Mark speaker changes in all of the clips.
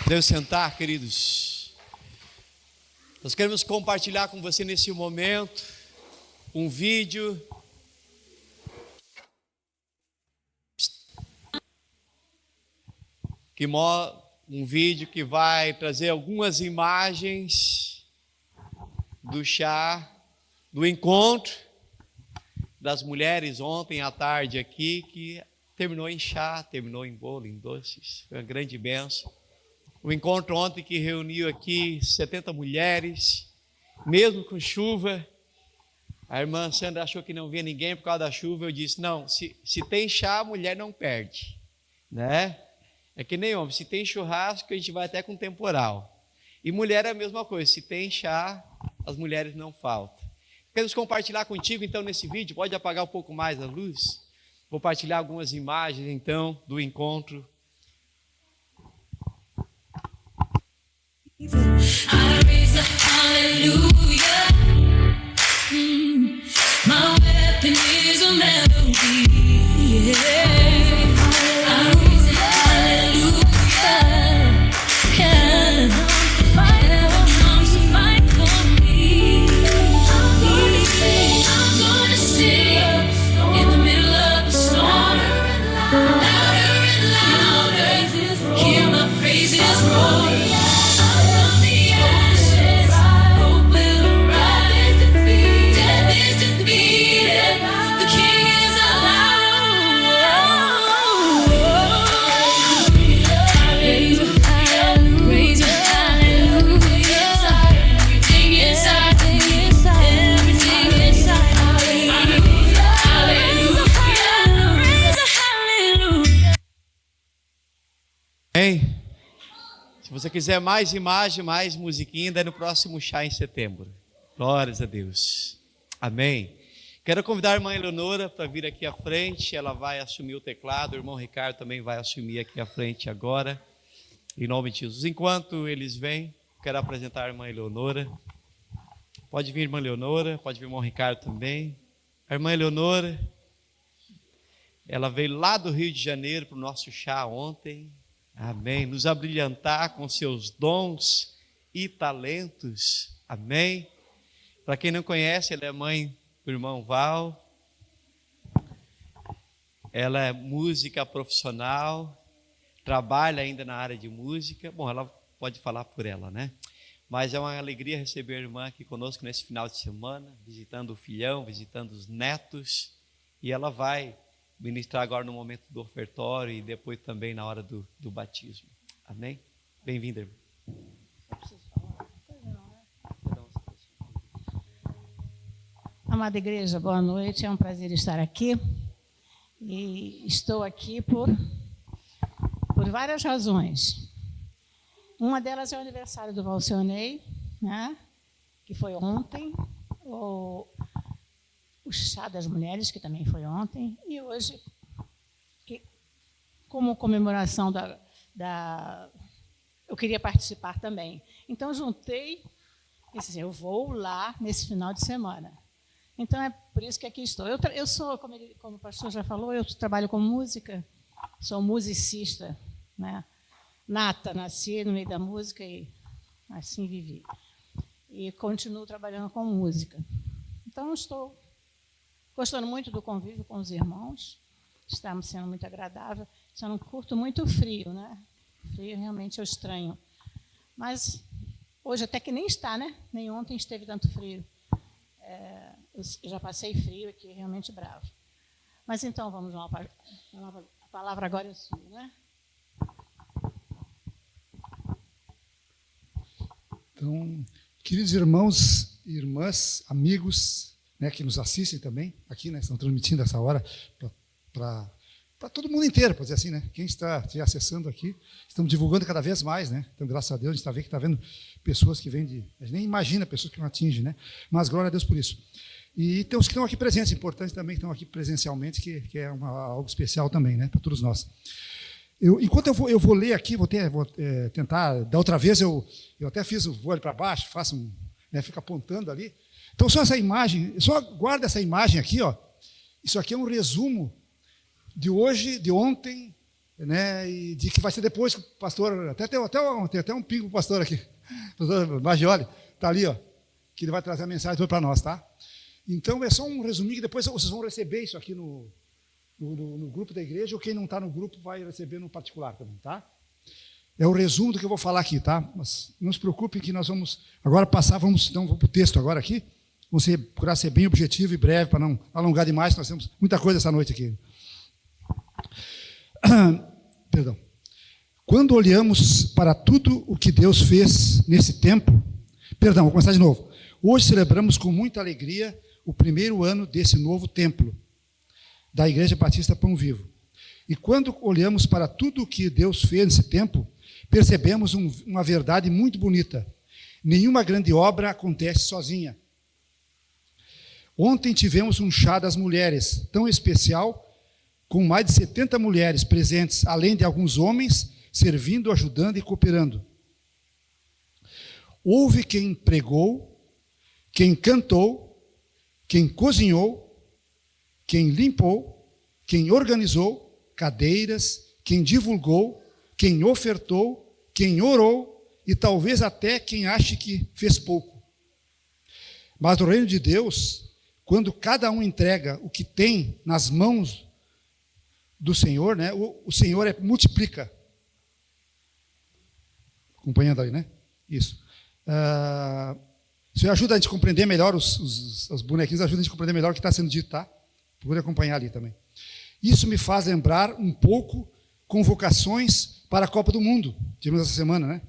Speaker 1: Podemos sentar, queridos. Nós queremos compartilhar com você nesse momento um vídeo que vai trazer algumas imagens do chá, do encontro das mulheres ontem à tarde aqui, que terminou em chá, terminou em bolo, em doces. Foi uma grande bênção. O encontro ontem que reuniu aqui 70 mulheres, mesmo com chuva. A irmã Sandra achou que não via ninguém por causa da chuva. Eu disse, não, se tem chá, a mulher não perde, né? É que nem homem, se tem churrasco, a gente vai até com temporal. E mulher é a mesma coisa, se tem chá, as mulheres não faltam. Queremos compartilhar contigo, então, nesse vídeo, pode apagar um pouco mais a luz? Compartilhar algumas imagens, então, do encontro.
Speaker 2: I raise a hallelujah. My weapon is a melody. Yeah. I raise a hallelujah. Yeah. Heaven comes to fight for me. I'm gonna sing in the middle of the storm. Louder and louder. Hear my praises roar.
Speaker 1: Se você quiser mais imagem, mais musiquinha, ainda é no próximo chá em setembro. Glórias a Deus. Amém. Quero convidar a irmã Eleonora para vir aqui à frente. Ela vai assumir o teclado. O irmão Ricardo também vai assumir aqui à frente agora. Em nome de Jesus. Enquanto eles vêm, quero apresentar a irmã Eleonora. Pode vir, irmã Eleonora. Pode vir o irmão Ricardo também. A irmã Eleonora, ela veio lá do Rio de Janeiro para o nosso chá ontem. Amém. Nos abrilhantar com seus dons e talentos. Amém. Para quem não conhece, ela é mãe do irmão Val. Ela é música profissional, trabalha ainda na área de música. Bom, ela pode falar por ela, né? Mas é uma alegria receber a irmã aqui conosco nesse final de semana, visitando o filhão, visitando os netos. E ela vai ministrar agora no momento do ofertório e depois também na hora do batismo. Amém? Bem-vinda, irmã.
Speaker 3: Amada igreja, boa noite. É um prazer estar aqui. E estou aqui por várias razões. Uma delas é o aniversário do Valcionei, né? Que foi ontem. O chá das mulheres, que também foi ontem, e hoje, como comemoração eu queria participar também. Então, juntei, disse, eu vou lá nesse final de semana. Então, é por isso que aqui estou. Eu sou, como o pastor já falou, eu trabalho com música, sou musicista, né? Nata, nasci no meio da música e assim vivi. E continuo trabalhando com música. Então, estou gostando muito do convívio com os irmãos, está sendo muito agradável. Só não curto muito o frio, né? Frio realmente eu estranho. Mas hoje até que nem está, né? Nem ontem esteve tanto frio. Eu já passei frio aqui, realmente bravo. Mas então, vamos lá. A palavra agora é sua, né?
Speaker 4: Então, queridos irmãos e irmãs, amigos, né, que nos assistem também, aqui, né, estão transmitindo essa hora para todo mundo inteiro, para dizer assim, né? Quem está te acessando aqui, estamos divulgando cada vez mais, né? Então, graças a Deus, a gente está vendo que está vendo pessoas que vêm a gente nem imagina pessoas que não atingem, né? Mas glória a Deus por isso. E tem os que estão aqui presentes, importantes também, que estão aqui presencialmente, que é algo especial também, né? Para todos nós. Enquanto eu vou ler aqui, vou tentar, da outra vez eu até vou ali para baixo, fico apontando ali. Então, só essa imagem, só guarda essa imagem aqui, ó. Isso aqui é um resumo de hoje, de ontem né? E de que vai ser depois que o pastor, tem até um pingo pro pastor aqui, o pastor Magioli, está ali, ó, que ele vai trazer a mensagem para nós, tá? Então é só um resuminho, que depois vocês vão receber isso aqui no grupo da igreja, ou quem não está no grupo vai receber no particular também, tá? É o resumo do que eu vou falar aqui, tá? Mas não se preocupem que nós vamos agora passar, vamos para o texto agora aqui, vamos procurar ser bem objetivo e breve, para não alongar demais, nós temos muita coisa essa noite aqui. Perdão. Quando olhamos para tudo o que Deus fez nesse tempo, vou começar de novo. Hoje celebramos com muita alegria o primeiro ano desse novo templo, da Igreja Batista Pão Vivo. E quando olhamos para tudo o que Deus fez nesse tempo, percebemos uma verdade muito bonita. Nenhuma grande obra acontece sozinha. Ontem tivemos um chá das mulheres, tão especial, com mais de 70 mulheres presentes, além de alguns homens, servindo, ajudando e cooperando. Houve quem pregou, quem cantou, quem cozinhou, quem limpou, quem organizou cadeiras, quem divulgou, quem ofertou, quem orou e talvez até quem ache que fez pouco. Mas no reino de Deus, quando cada um entrega o que tem nas mãos do Senhor, né, o Senhor multiplica. Acompanhando aí, né? Isso. Isso ajuda a gente a compreender melhor, os bonequinhos ajudam a gente a compreender melhor o que está sendo dito, tá? Procure acompanhar ali também. Isso me faz lembrar um pouco convocações para a Copa do Mundo. Tivemos essa semana, né?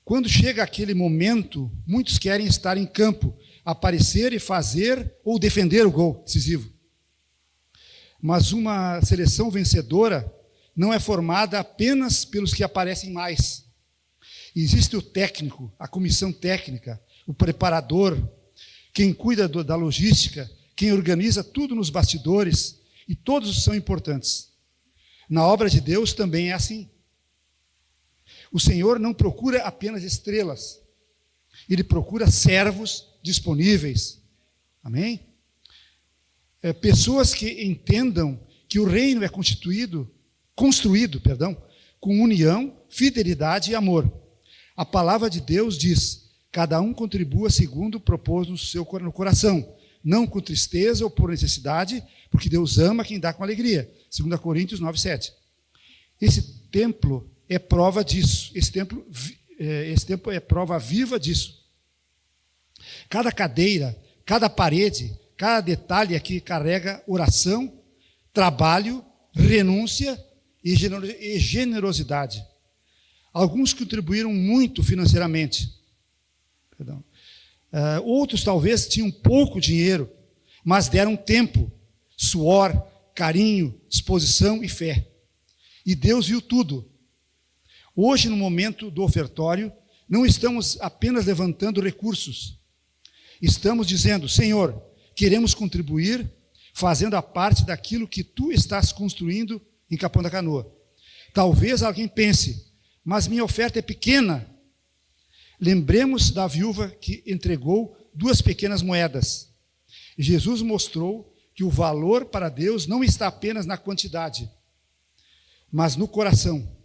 Speaker 4: Quando chega aquele momento, muitos querem estar em campo, aparecer e fazer ou defender o gol decisivo. Mas uma seleção vencedora não é formada apenas pelos que aparecem mais. Existe o técnico, a comissão técnica, o preparador, quem cuida da logística, quem organiza tudo nos bastidores, e todos são importantes. Na obra de Deus também é assim. O Senhor não procura apenas estrelas, Ele procura servos disponíveis. Amém? Pessoas que entendam que o reino é construído, com união, fidelidade e amor. A palavra de Deus diz: cada um contribua segundo propôs no coração, não com tristeza ou por necessidade, porque Deus ama quem dá com alegria. 2 Coríntios 9:7. Esse templo é prova disso. Esse templo é prova viva disso. Cada cadeira, cada parede, cada detalhe aqui carrega oração, trabalho, renúncia e generosidade. Alguns contribuíram muito financeiramente. Outros talvez tinham pouco dinheiro, mas deram tempo, suor, carinho, disposição e fé. E Deus viu tudo. Hoje, no momento do ofertório, não estamos apenas levantando recursos. Estamos dizendo: Senhor, queremos contribuir, fazendo a parte daquilo que Tu estás construindo em Capão da Canoa. Talvez alguém pense: mas minha oferta é pequena. Lembremos da viúva que entregou 2 pequenas moedas. Jesus mostrou que o valor para Deus não está apenas na quantidade, mas no coração.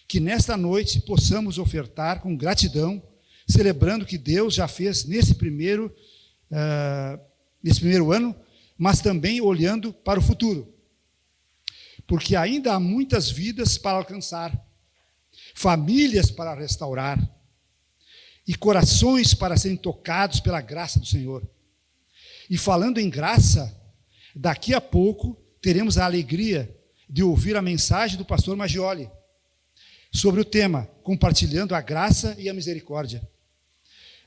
Speaker 4: Que nesta noite possamos ofertar com gratidão, celebrando que Deus já fez nesse primeiro ano, mas também olhando para o futuro. Porque ainda há muitas vidas para alcançar, famílias para restaurar, e corações para serem tocados pela graça do Senhor. E falando em graça, daqui a pouco teremos a alegria de ouvir a mensagem do pastor Magioli sobre o tema compartilhando a graça e a misericórdia,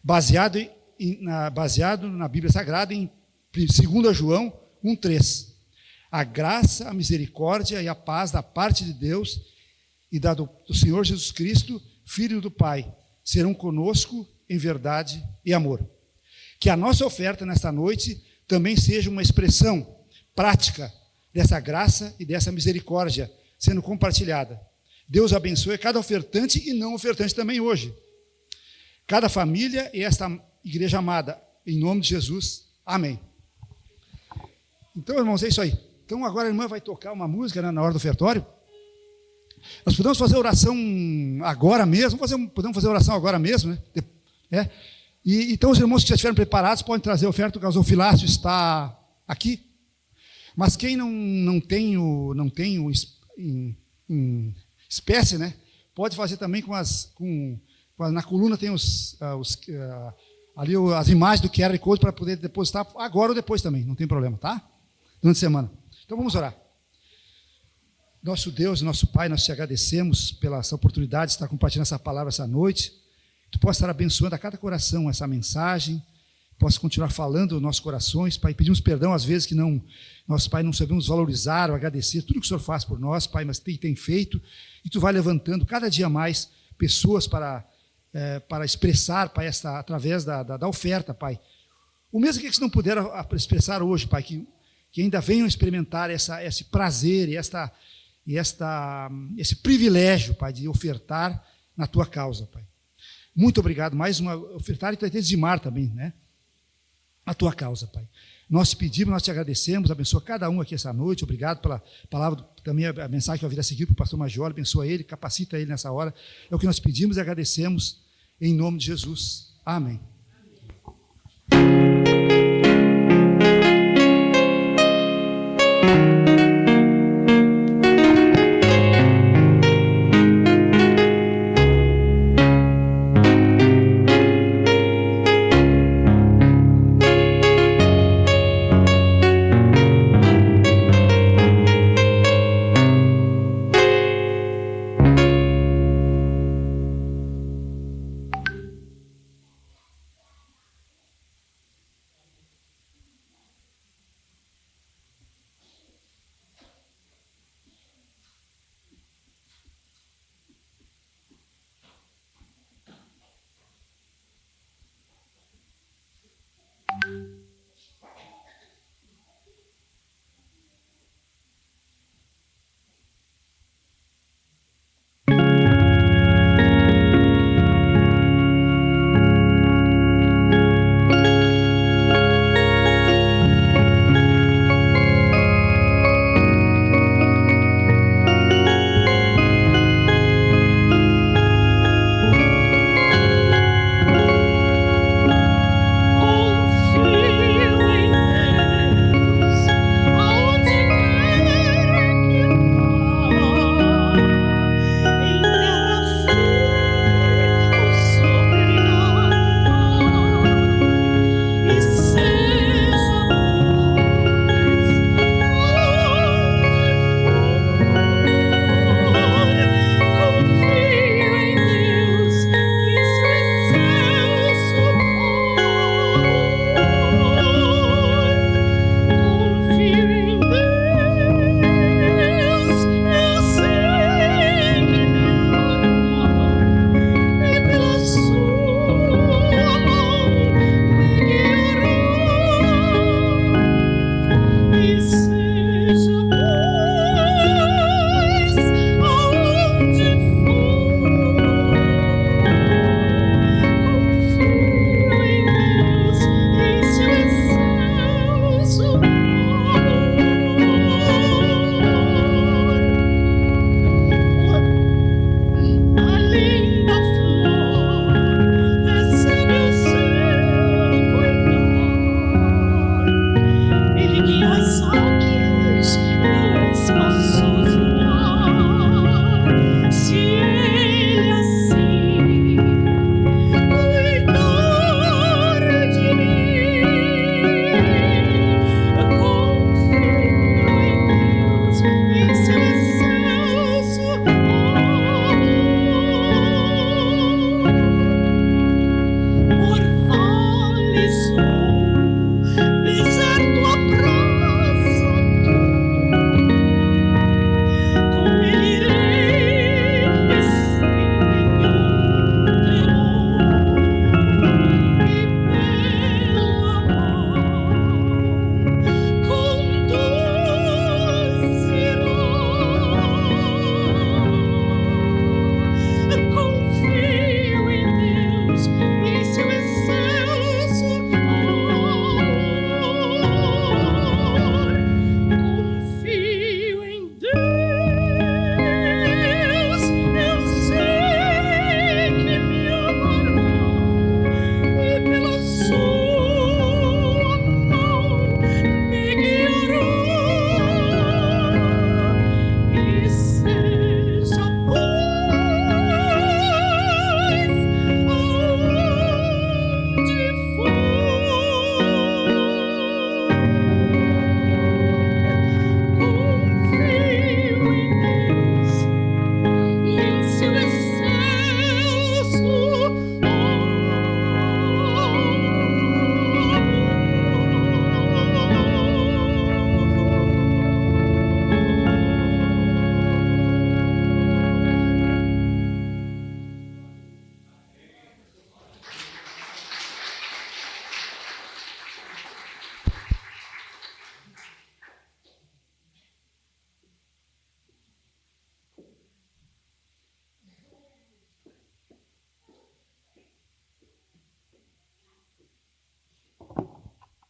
Speaker 4: baseado na Bíblia Sagrada em 2 João 1:3. A graça, a misericórdia e a paz da parte de Deus e do Senhor Jesus Cristo, Filho do Pai, serão conosco em verdade e amor. Que a nossa oferta nesta noite também seja uma expressão prática dessa graça e dessa misericórdia sendo compartilhada. Deus abençoe cada ofertante e não ofertante também hoje. Cada família e esta igreja amada, em nome de Jesus. Amém. Então, irmãos, é isso aí. Então, agora a irmã vai tocar uma música, né, na hora do ofertório. Nós podemos fazer oração agora mesmo, podemos fazer oração agora mesmo, né? Então, os irmãos que já estiverem preparados podem trazer a oferta, o gasofilácio está aqui. Mas quem não tem em espécie, né? Pode fazer também na coluna tem ali as imagens do QR Code para poder depositar agora ou depois também, não tem problema, tá? Durante a semana. Então vamos orar. Nosso Deus e nosso Pai, nós te agradecemos pela essa oportunidade de estar compartilhando essa palavra essa noite. Tu possa estar abençoando a cada coração essa mensagem, possa continuar falando nos nossos corações, Pai. Pedimos perdão às vezes que nosso Pai, não sabemos valorizar ou agradecer tudo que o Senhor faz por nós, Pai, mas tem feito, e Tu vai levantando cada dia mais pessoas para expressar, Pai, através da oferta, Pai. O mesmo que eles não puderam expressar hoje, Pai, que ainda venham experimentar esse prazer e esse privilégio, Pai, de ofertar na Tua causa, Pai. Muito obrigado. Mais uma ofertar e até dizimar também, né? A Tua causa, Pai. Nós te pedimos, nós te agradecemos, abençoa cada um aqui essa noite. Obrigado pela palavra, também a mensagem que vai vir a seguir para o pastor Major. Abençoa ele, capacita ele nessa hora. É o que nós pedimos e agradecemos em nome de Jesus. Amém.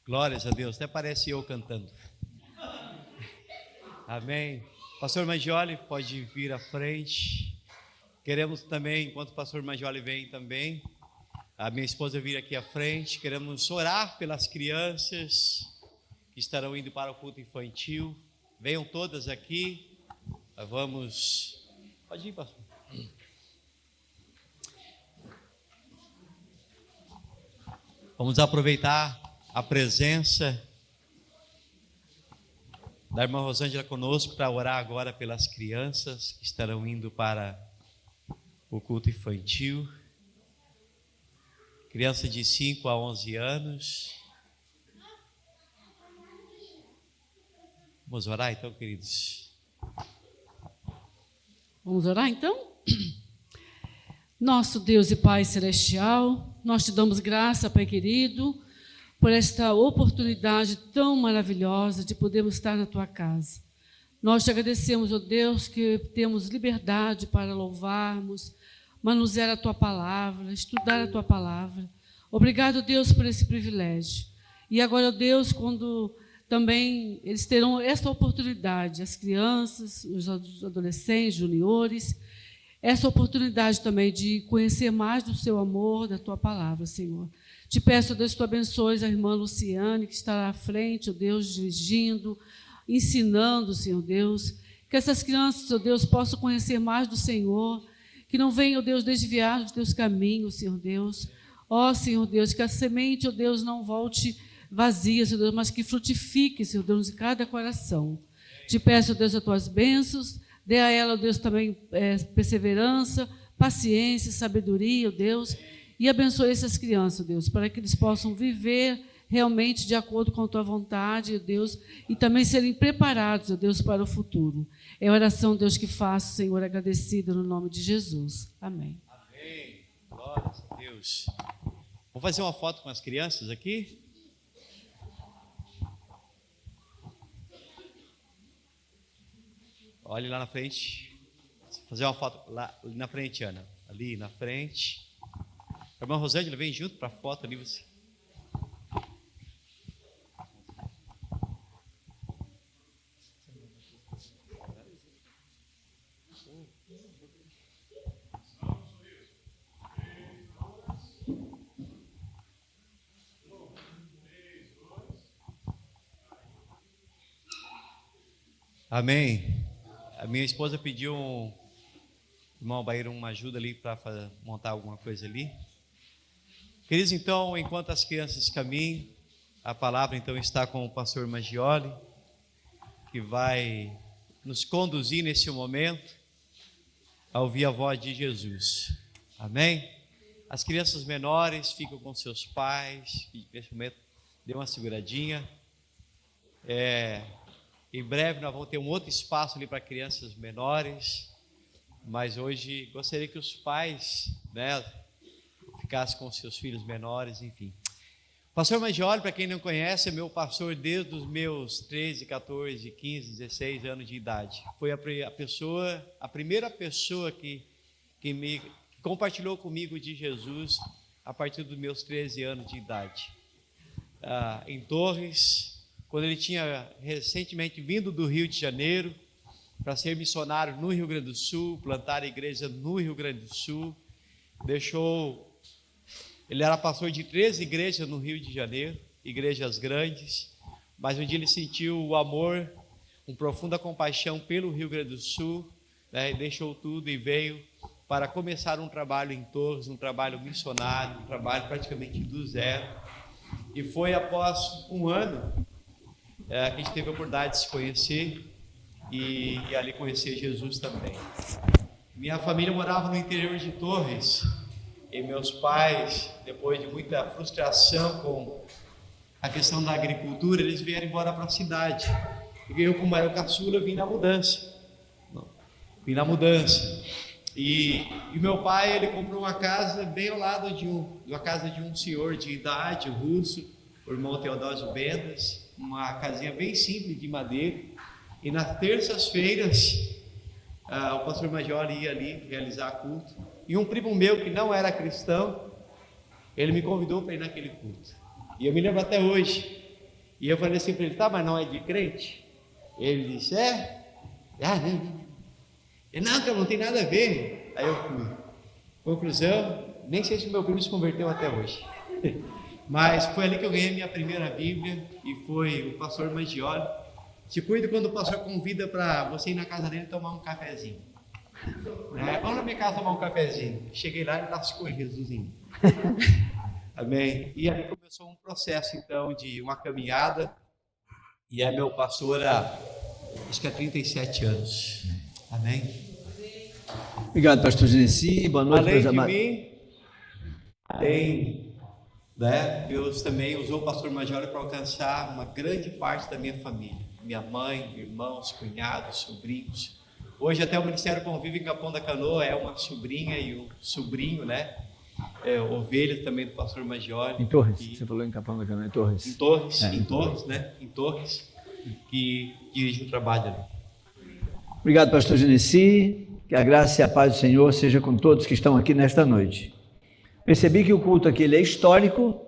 Speaker 1: Glórias a Deus, até parece eu cantando. Amém. Pastor Maggioli, pode vir à frente. Queremos também, enquanto o pastor Maggioli vem também, a minha esposa vir aqui à frente, queremos orar pelas crianças que estarão indo para o culto infantil. Venham todas aqui. Vamos. Pode ir, pastor. Vamos aproveitar a presença da irmã Rosângela conosco para orar agora pelas crianças que estarão indo para o culto infantil. Criança de 5 a 11 anos. Vamos orar então, queridos?
Speaker 5: Vamos orar então? Nosso Deus e Pai Celestial, nós te damos graça, Pai querido, por esta oportunidade tão maravilhosa de podermos estar na Tua casa. Nós te agradecemos, ó Deus, que temos liberdade para louvarmos, manusear a Tua palavra, estudar a Tua palavra. Obrigado, Deus, por esse privilégio. E agora, ó Deus, quando também eles terão esta oportunidade, as crianças, os adolescentes, juniores, essa oportunidade também de conhecer mais do Seu amor, da Tua palavra, Senhor. Te peço, ó Deus, que Tu abençoes a irmã Luciane, que está à frente, ó Deus, dirigindo, ensinando, Senhor Deus, que essas crianças, ó Deus, possam conhecer mais do Senhor, que não venham, ó Deus, desviar dos Teus caminhos, Senhor Deus. Ó, Senhor Deus, que a semente, ó Deus, não volte vazia, Senhor Deus, mas que frutifique, Senhor Deus, em cada coração. Te peço, ó Deus, as Tuas bênçãos, dê a ela, ó Deus, também perseverança, paciência, sabedoria, ó Deus, e abençoe essas crianças, ó Deus, para que eles possam viver realmente de acordo com a Tua vontade, ó Deus, e também serem preparados, ó Deus, para o futuro. É a oração, Deus, que faço, Senhor, agradecida no nome de Jesus. Amém.
Speaker 1: Amém. Glórias a Deus. Vamos fazer uma foto com as crianças aqui? Olhe lá na frente. Vou fazer uma foto lá na frente, Ana. Ali na frente. A irmã Rosângela, vem junto para a foto ali. Você. Amém. A minha esposa pediu irmão Baíra uma ajuda ali para montar alguma coisa ali. Queridos, então, enquanto as crianças caminham, a palavra então está com o pastor Maggioli, que vai nos conduzir nesse momento a ouvir a voz de Jesus. Amém? As crianças menores ficam com seus pais, nesse momento dê uma seguradinha. Em breve nós vamos ter um outro espaço ali para crianças menores, mas hoje gostaria que os pais, ficassem com seus filhos menores, enfim. O pastor Maggioli, para quem não conhece, é meu pastor desde os meus 13, 14, 15, 16 anos de idade. Foi a primeira pessoa que compartilhou comigo de Jesus a partir dos meus 13 anos de idade. Em Torres, quando ele tinha recentemente vindo do Rio de Janeiro para ser missionário no Rio Grande do Sul, plantar a igreja no Rio Grande do Sul, ele era pastor de 13 igrejas no Rio de Janeiro, igrejas grandes, mas um dia ele sentiu o amor, uma profunda compaixão pelo Rio Grande do Sul, e deixou tudo e veio para começar um trabalho em Torres, um trabalho missionário, um trabalho praticamente do zero, e foi após um ano que a gente teve a oportunidade de se conhecer e ali conhecer Jesus também. Minha família morava no interior de Torres e meus pais, depois de muita frustração com a questão da agricultura, eles vieram embora para a cidade. E eu, como era o caçula, vim na mudança. E meu pai, ele comprou uma casa bem ao lado de uma casa de um senhor de idade, russo, o irmão Teodósio Bendas, uma casinha bem simples de madeira, e nas terças-feiras o pastor Maggioli ia ali realizar culto, e um primo meu que não era cristão, ele me convidou para ir naquele culto, e eu me lembro até hoje, E eu falei assim para ele, tá, mas não é de crente? Ele disse, é? Ah, não. Ele, não, cara, não tem nada a ver. Aí eu fui. Conclusão, nem sei se meu primo se converteu até hoje. Mas foi ali que eu ganhei minha primeira Bíblia, e foi o pastor Maggioli. Se cuida quando o pastor convida para você ir na casa dele tomar um cafezinho. Vamos na minha casa tomar um cafezinho. Cheguei lá e lascou Jesusinho. Amém? E aí começou um processo, então, de uma caminhada. E é meu pastor há, acho que há 37 anos. Amém?
Speaker 6: Obrigado, pastor Genesi. Boa noite,
Speaker 1: Além
Speaker 6: meus
Speaker 1: de
Speaker 6: amados.
Speaker 1: mim, tem, Deus também usou o pastor Maggioli para alcançar uma grande parte da minha família. Minha mãe, irmãos, cunhados, sobrinhos. Hoje até o Ministério Convive em Capão da Canoa é uma sobrinha e um sobrinho, ovelha também do pastor Maggioli.
Speaker 6: Em Torres, você falou em Capão da Canoa, em Torres.
Speaker 1: Em Torres, Em Torres, que dirige o trabalho ali.
Speaker 6: Obrigado, pastor Genesi. Que a graça e a paz do Senhor seja com todos que estão aqui nesta noite. Percebi que o culto aqui ele é histórico,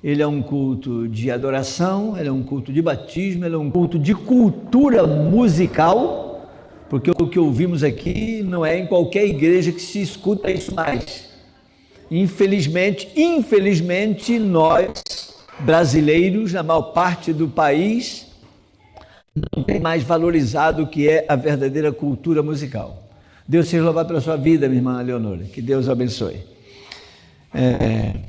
Speaker 6: ele é um culto de adoração, ele é um culto de batismo, ele é um culto de cultura musical, porque o que ouvimos aqui não é em qualquer igreja que se escuta isso mais. Infelizmente, nós, brasileiros, na maior parte do país, não tem mais valorizado o que é a verdadeira cultura musical. Deus seja louvado pela sua vida, minha irmã Leonora, que Deus abençoe.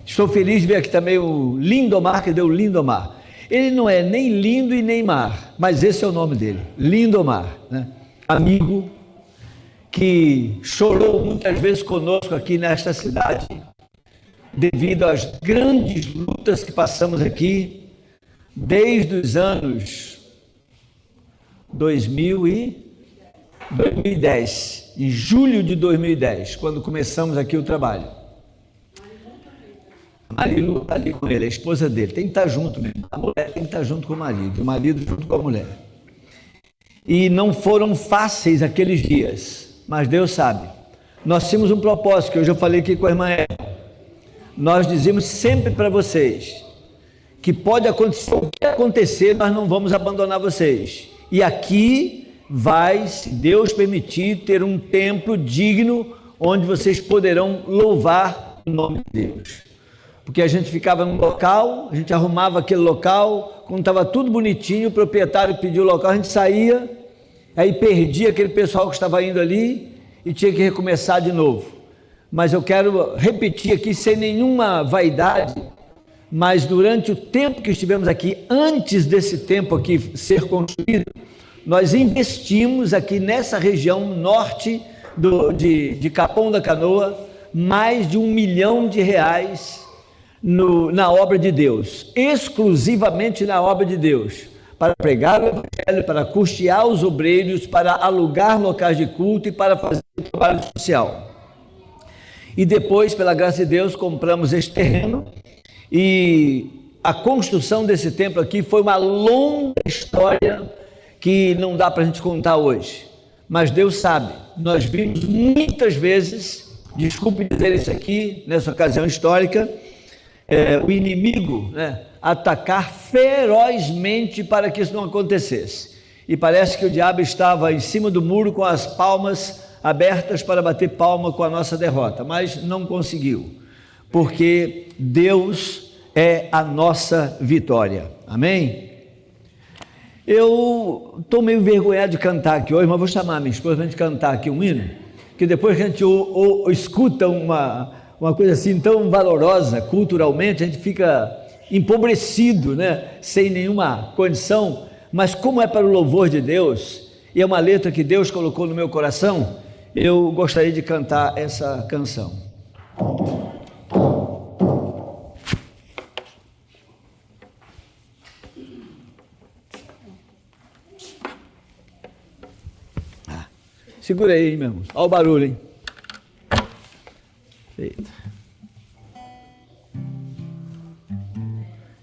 Speaker 6: Estou feliz de ver aqui também o Lindomar, que deu o Lindomar. Ele não é nem lindo e nem mar, mas esse é o nome dele, Lindomar, né? Amigo que chorou muitas vezes conosco aqui nesta cidade, devido às grandes lutas que passamos aqui, desde os anos 2010, em julho de 2010, quando começamos aqui o trabalho. Marilu está ali com ele, a esposa dele, tem que estar junto mesmo. A mulher tem que estar junto com o marido junto com a mulher. E não foram fáceis aqueles dias, mas Deus sabe. Nós tínhamos um propósito, que hoje eu falei aqui com a irmã Eva. Nós dizemos sempre para vocês que pode acontecer o que acontecer, nós não vamos abandonar vocês. E aqui vai, se Deus permitir, ter um templo digno onde vocês poderão louvar o nome de Deus. Porque a gente ficava num local, a gente arrumava aquele local, quando estava tudo bonitinho, o proprietário pediu o local, a gente saía, aí perdia aquele pessoal que estava indo ali e tinha que recomeçar de novo. Mas eu quero repetir aqui, sem nenhuma vaidade, mas durante o tempo que estivemos aqui, antes desse tempo aqui ser construído, nós investimos aqui nessa região norte de Capão da Canoa, mais de R$1 milhão na obra de Deus, exclusivamente na obra de Deus, para pregar o evangelho, para custear os obreiros, para alugar locais de culto e para fazer o trabalho social. E depois, pela graça de Deus, compramos este terreno e a construção desse templo aqui foi uma longa história que não dá para a gente contar hoje, mas Deus sabe, nós vimos muitas vezes, desculpe dizer isso aqui, nessa ocasião histórica, o inimigo atacar ferozmente para que isso não acontecesse. E parece que o diabo estava em cima do muro com as palmas abertas para bater palma com a nossa derrota, mas não conseguiu, porque Deus é a nossa vitória. Amém? Eu estou meio envergonhado de cantar aqui hoje, mas vou chamar a minha esposa para a gente cantar aqui um hino, que depois que a gente escuta uma coisa assim tão valorosa culturalmente, a gente fica empobrecido, sem nenhuma condição, mas como é para o louvor de Deus, e é uma letra que Deus colocou no meu coração, eu gostaria de cantar essa canção. Segura aí, meu irmão, olha o barulho, hein? Feito.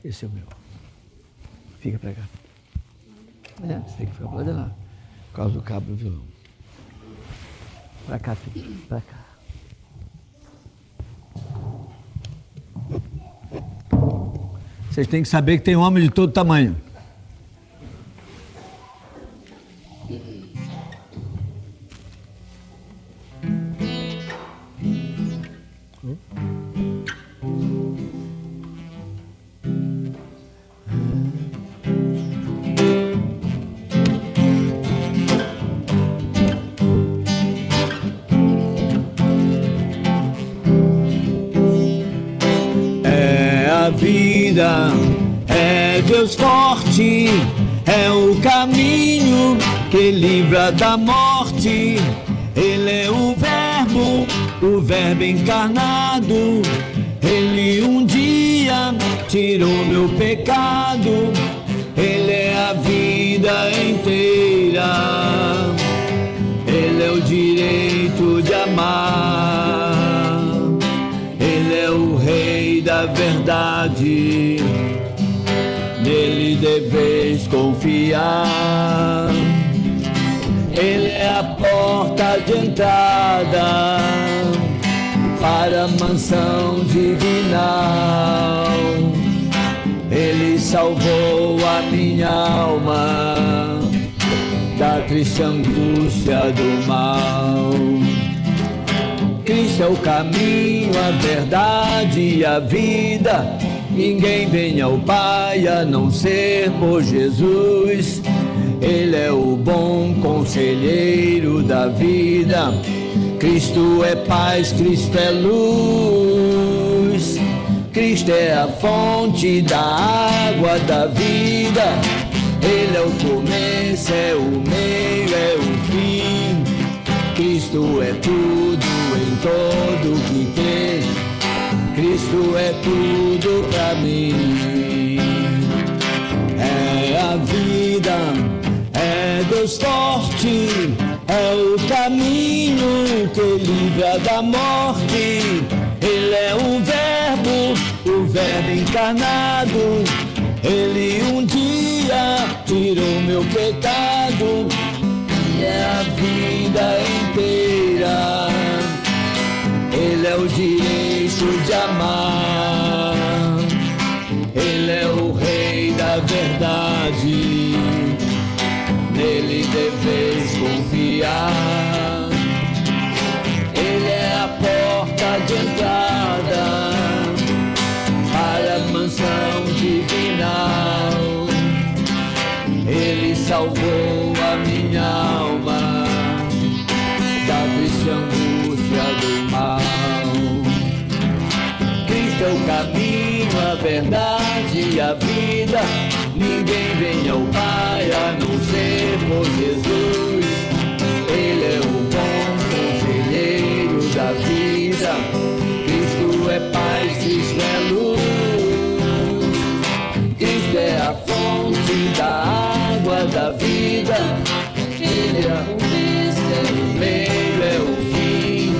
Speaker 6: Esse é o meu. Fica pra cá. Você tem que ficar pra lá de lá. Por causa do cabo do violão. Pra cá, filho. Pra cá. Vocês têm que saber que tem homem de todo tamanho. É a vida, é Deus forte, é o caminho que livra da morte. Ele é o verbo encarnado. Ele um dia tirou meu pecado. Ele é a vida inteira. Ele é o direito de amar. Ele é o rei da verdade. Nele deveis confiar. Ele é a porta de entrada para a mansão divinal. Ele salvou a minha alma da triste angústia do mal. Cristo é o caminho, a verdade e a vida. Ninguém vem ao Pai a não ser por Jesus. Ele é o bom conselheiro da vida. Cristo é paz, Cristo é luz. Cristo é a fonte da água da vida. Ele é o começo, é o meio, é o fim. Cristo é tudo em todo que crê. Cristo é tudo pra mim. É a vida, é Deus forte, é o caminho que livra da morte. Ele é o verbo encarnado. Ele um dia tirou meu pecado. É a vida inteira. Ele é o direito de amar. Ele é o rei da verdade. Nele deveis confiar. Ele é a porta de entrada para a mansão divinal. Ele salvou a minha alma da triste angústia do mal. Cristo é o caminho, a verdade e a vida. Ninguém vem ao Pai a não ser por Jesus. Ele é o bom conselheiro da vida. Cristo é paz, Cristo é luz. Cristo é a fonte da água da vida. Ele é o começo, é o meio, é o fim.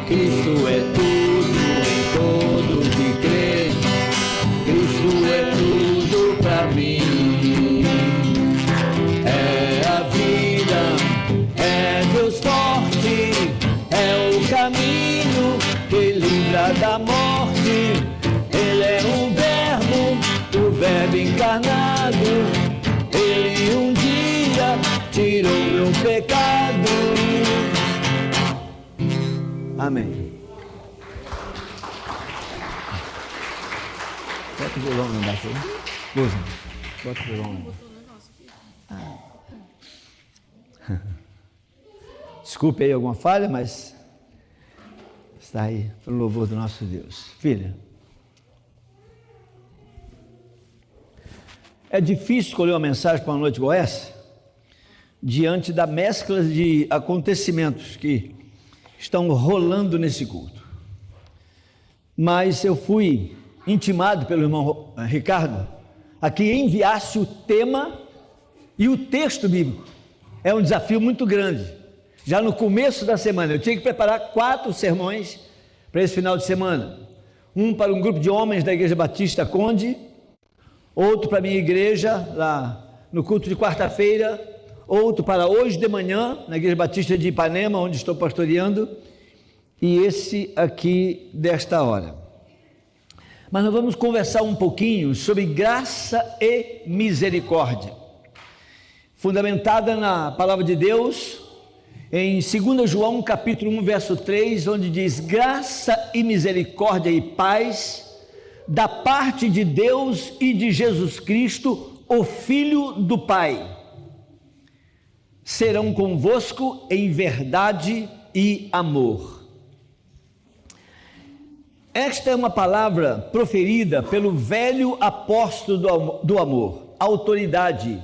Speaker 6: Cristo é tudo em todo que crê. Cristo é tudo pra mim. É a vida, é Deus forte, é o caminho que livra da morte. Ele é o verbo encarnado. Ele um dia tirou meu pecado. Amém. Bota o violão no embaixo aí. Usa. Bota o violão. Desculpe aí alguma falha, mas está aí pelo louvor do nosso Deus. Filha, é difícil escolher uma mensagem para uma noite igual essa, diante da mescla de acontecimentos que estão rolando nesse culto. Mas eu fui intimado pelo irmão Ricardo a que enviasse o tema e o texto bíblico. É um desafio muito grande. Já no começo da semana, eu tinha que preparar 4 sermões para esse final de semana. Um para um grupo de homens da Igreja Batista Conde, outro para a minha igreja, lá no culto de quarta-feira, outro para hoje de manhã, na Igreja Batista de Ipanema, onde estou pastoreando, e esse aqui desta hora. Mas nós vamos conversar um pouquinho sobre graça e misericórdia, fundamentada na palavra de Deus em 2 João capítulo 1, verso 3, onde diz: graça e misericórdia e paz da parte de Deus e de Jesus Cristo, o Filho do Pai, serão convosco em verdade e amor. Esta é uma palavra proferida pelo velho apóstolo do amor, autoridade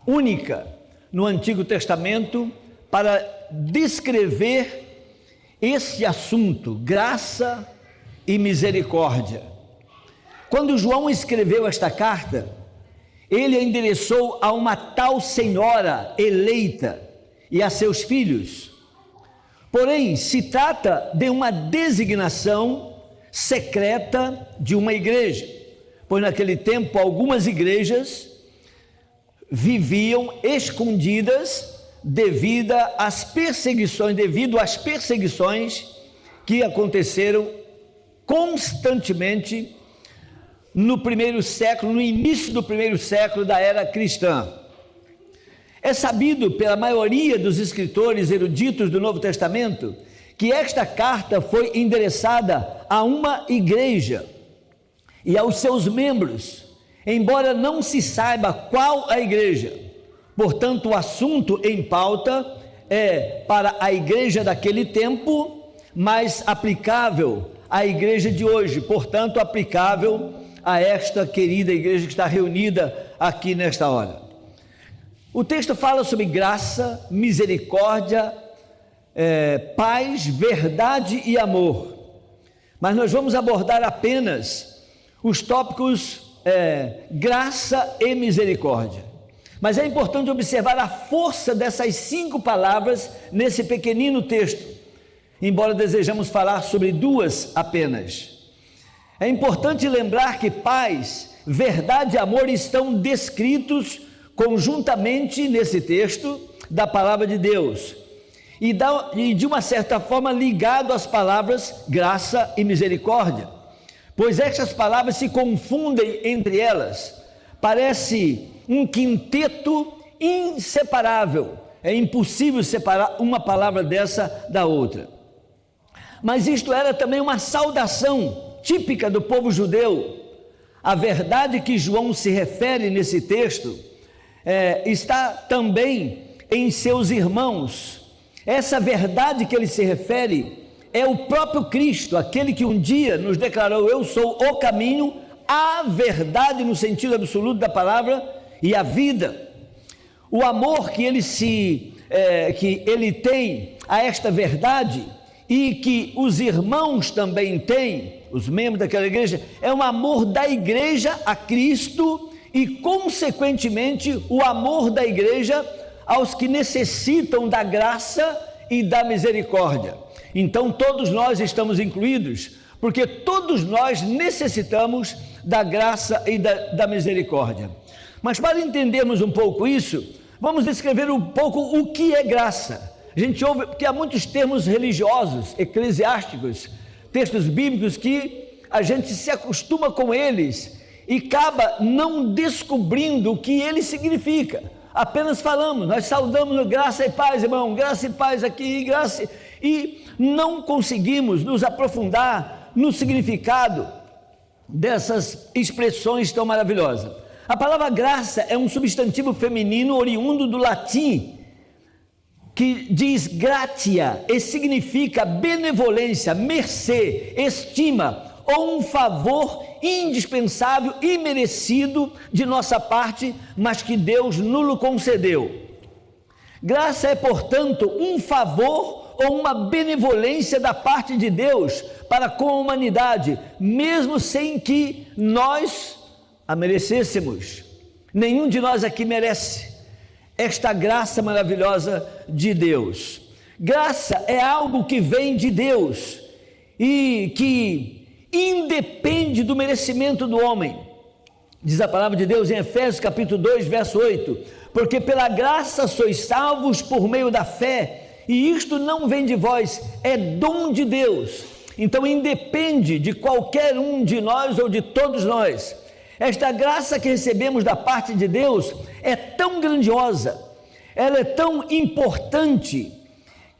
Speaker 6: única no Antigo Testamento para descrever esse assunto, graça e misericórdia. Quando João escreveu esta carta, ele a endereçou a uma tal senhora eleita e a seus filhos. Porém, se trata de uma designação secreta de uma igreja, pois naquele tempo algumas igrejas viviam escondidas devido às perseguições que aconteceram constantemente no primeiro século, no início do primeiro século da era cristã. É sabido pela maioria dos escritores eruditos do Novo Testamento que esta carta foi endereçada a uma igreja e aos seus membros, embora não se saiba qual a igreja. Portanto, o assunto em pauta é para a igreja daquele tempo, mas aplicável à igreja de hoje, portanto, aplicável a esta querida igreja que está reunida aqui nesta hora. O texto fala sobre graça, misericórdia, paz, verdade e amor, mas nós vamos abordar apenas os tópicos graça e misericórdia. Mas é importante observar a força dessas 5 palavras nesse pequenino texto, embora desejamos falar sobre 2 apenas. É importante lembrar que paz, verdade e amor estão descritos conjuntamente nesse texto da palavra de Deus, e de uma certa forma ligado às palavras graça e misericórdia, pois estas palavras se confundem entre elas, parece um quinteto inseparável, é impossível separar uma palavra dessa da outra. Mas isto era também uma saudação típica do povo judeu. A verdade que João se refere nesse texto está também em seus irmãos. Essa verdade que ele se refere é o próprio Cristo, aquele que um dia nos declarou: eu sou o caminho, a verdade no sentido absoluto da palavra e a vida. O amor que ele tem a esta verdade e que os irmãos também têm, os membros daquela igreja, é um amor da igreja a Cristo e, consequentemente, o amor da igreja aos que necessitam da graça e da misericórdia. Então, todos nós estamos incluídos, porque todos nós necessitamos da graça e da misericórdia. Mas para entendermos um pouco isso, vamos descrever um pouco o que é graça. A gente ouve, porque há muitos termos religiosos, eclesiásticos, textos bíblicos que a gente se acostuma com eles e acaba não descobrindo o que ele significa. Apenas falamos, nós saudamos graça e paz, irmão, graça e paz aqui, graça, e não conseguimos nos aprofundar no significado dessas expressões tão maravilhosas. A palavra graça é um substantivo feminino oriundo do latim, que diz gratia, e significa benevolência, mercê, estima ou um favor indispensável e merecido de nossa parte, mas que Deus nulo concedeu. Graça é, portanto, um favor ou uma benevolência da parte de Deus para com a humanidade, mesmo sem que nós a merecêssemos. Nenhum de nós aqui merece esta graça maravilhosa de Deus. Graça é algo que vem de Deus e que independe do merecimento do homem. Diz a palavra de Deus em Efésios capítulo 2, verso 8: porque pela graça sois salvos por meio da fé, e isto não vem de vós, é dom de Deus. Então independe de qualquer um de nós ou de todos nós. Esta graça que recebemos da parte de Deus é tão grandiosa, ela é tão importante,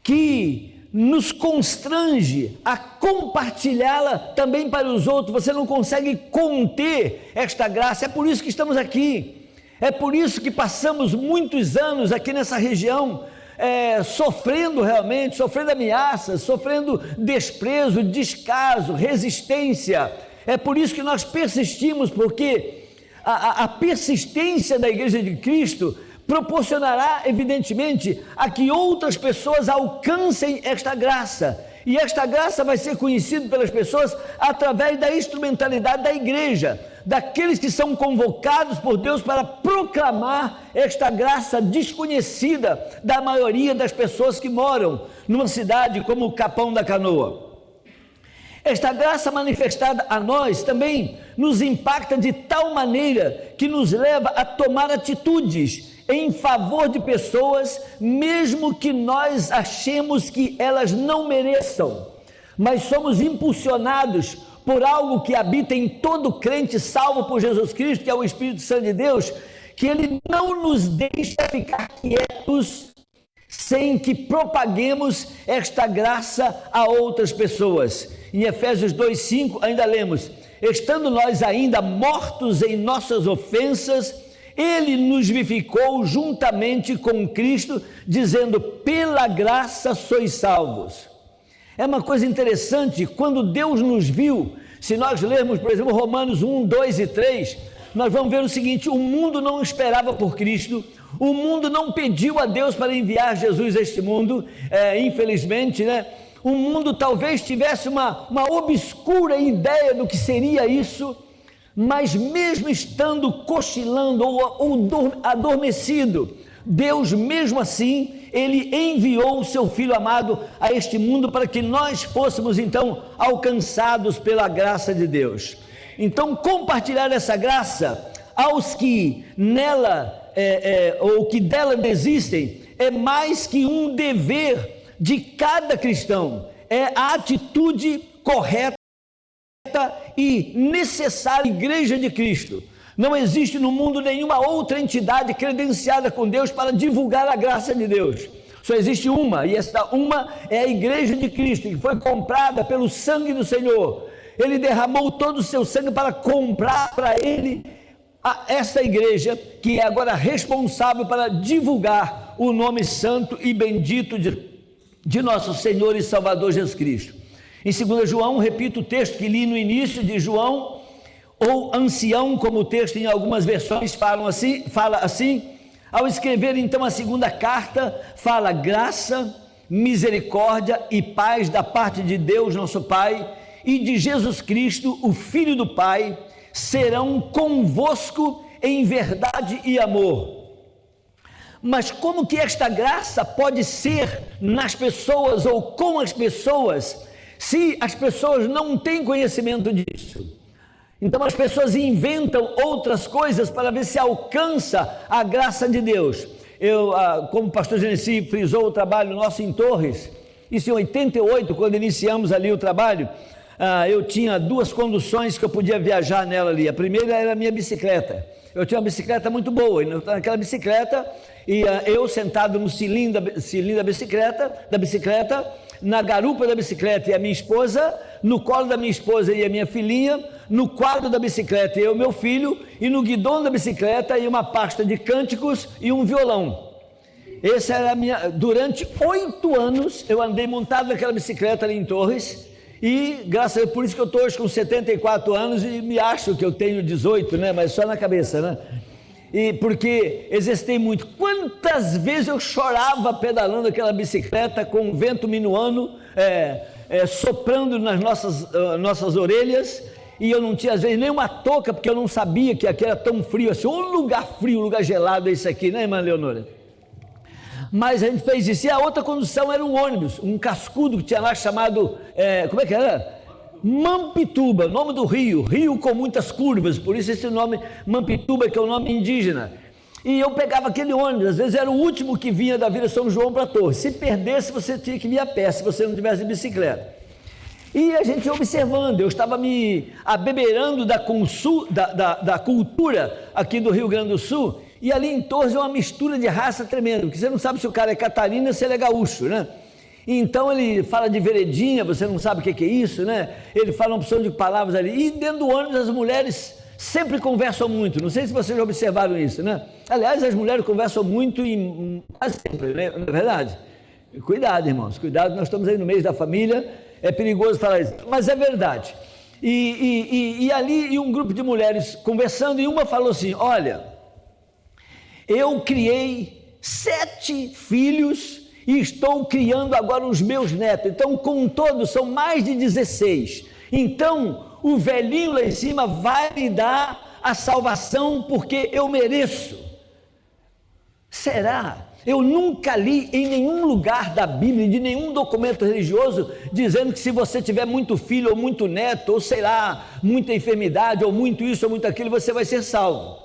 Speaker 6: que nos constrange a compartilhá-la também para os outros. Você não consegue conter esta graça. É por isso que estamos aqui. É por isso que passamos muitos anos aqui nessa região, sofrendo realmente, sofrendo ameaças, sofrendo desprezo, descaso, resistência. É por isso que nós persistimos, porque a persistência da Igreja de Cristo proporcionará, evidentemente, a que outras pessoas alcancem esta graça. E esta graça vai ser conhecida pelas pessoas através da instrumentalidade da igreja, daqueles que são convocados por Deus para proclamar esta graça desconhecida da maioria das pessoas que moram numa cidade como Capão da Canoa. Esta graça manifestada a nós também nos impacta de tal maneira que nos leva a tomar atitudes em favor de pessoas, mesmo que nós achemos que elas não mereçam, mas somos impulsionados por algo que habita em todo crente salvo por Jesus Cristo, que é o Espírito Santo de Deus, que ele não nos deixa ficar quietos sem que propaguemos esta graça a outras pessoas. Em Efésios 2:5 ainda lemos: estando nós ainda mortos em nossas ofensas, ele nos vivificou juntamente com Cristo, dizendo: pela graça sois salvos. É uma coisa interessante, quando Deus nos viu, se nós lermos, por exemplo, Romanos 1, 2 e 3, nós vamos ver o seguinte: o mundo não esperava por Cristo, o mundo não pediu a Deus para enviar Jesus a este mundo, infelizmente, né? O mundo talvez tivesse uma obscura ideia do que seria isso, mas mesmo estando cochilando ou adormecido, Deus mesmo assim, ele enviou o seu Filho amado a este mundo para que nós fôssemos então alcançados pela graça de Deus. Então, compartilhar essa graça aos que nela ou que dela desistem é mais que um dever de cada cristão, é a atitude correta e necessária Igreja de Cristo. Não existe no mundo nenhuma outra entidade credenciada com Deus para divulgar a graça de Deus. Só existe uma, e esta uma é a Igreja de Cristo, que foi comprada pelo sangue do Senhor. Ele derramou todo o seu sangue para comprar para ele esta igreja, que é agora responsável para divulgar o nome santo e bendito de nosso Senhor e Salvador Jesus Cristo. Em 2 João, repito o texto que li no início de João, ou ancião, como o texto em algumas versões fala assim, ao escrever então a segunda carta, fala: graça, misericórdia e paz da parte de Deus nosso Pai e de Jesus Cristo, o Filho do Pai, serão convosco em verdade e amor. Mas como que esta graça pode ser nas pessoas ou com as pessoas, se as pessoas não têm conhecimento disso? Então as pessoas inventam outras coisas para ver se alcança a graça de Deus. Como o pastor Genesi frisou o trabalho nosso em Torres, isso em 88, quando iniciamos ali o trabalho, eu tinha duas conduções que eu podia viajar nela ali. A primeira era a minha bicicleta. Eu tinha uma bicicleta muito boa, e naquela bicicleta, eu sentado no cilindro da bicicleta, na garupa da bicicleta e a minha esposa, no colo da minha esposa e a minha filhinha, no quadro da bicicleta e o meu filho, e no guidão da bicicleta e uma pasta de cânticos e um violão. Essa era a minha. Durante 8 anos eu andei montado naquela bicicleta ali em Torres, e graças a Deus, por isso que eu estou hoje com 74 anos e me acho que eu tenho 18, né? Mas só na cabeça, né? E porque exercitei muito. Quantas vezes eu chorava pedalando aquela bicicleta com o vento minuano soprando nas nossas orelhas, e eu não tinha às vezes nem uma touca, porque eu não sabia que aqui era tão frio assim. Um lugar frio, um lugar gelado é isso aqui, né, irmã Leonora? Mas a gente fez isso. E a outra condução era um ônibus, um cascudo que tinha lá chamado, como é que era? Mampituba, nome do rio com muitas curvas, por isso esse nome Mampituba, que é o nome indígena. E eu pegava aquele ônibus, às vezes era o último que vinha da Vila São João para a Torre. Se perdesse, você tinha que vir a pé, se você não tivesse bicicleta. E a gente observando, eu estava me abeberando da cultura aqui do Rio Grande do Sul, e ali em Torres é uma mistura de raça tremenda, porque você não sabe se o cara é catarina ou se ele é gaúcho, né? Então ele fala de veredinha, você não sabe o que é isso, né? Ele fala uma opção de palavras ali. E dentro do ônibus as mulheres sempre conversam muito. Não sei se vocês já observaram isso, né? Aliás, as mulheres conversam muito quase sempre, né? Não é verdade? Cuidado, irmãos, cuidado, nós estamos aí no meio da família, é perigoso falar isso, mas é verdade. E ali um grupo de mulheres conversando, e uma falou assim: olha, eu criei 7 filhos e estou criando agora os meus netos, então com todos são mais de 16, então o velhinho lá em cima vai me dar a salvação porque eu mereço. Será? Eu nunca li em nenhum lugar da Bíblia, de nenhum documento religioso, dizendo que se você tiver muito filho ou muito neto, ou sei lá, muita enfermidade, ou muito isso ou muito aquilo, você vai ser salvo.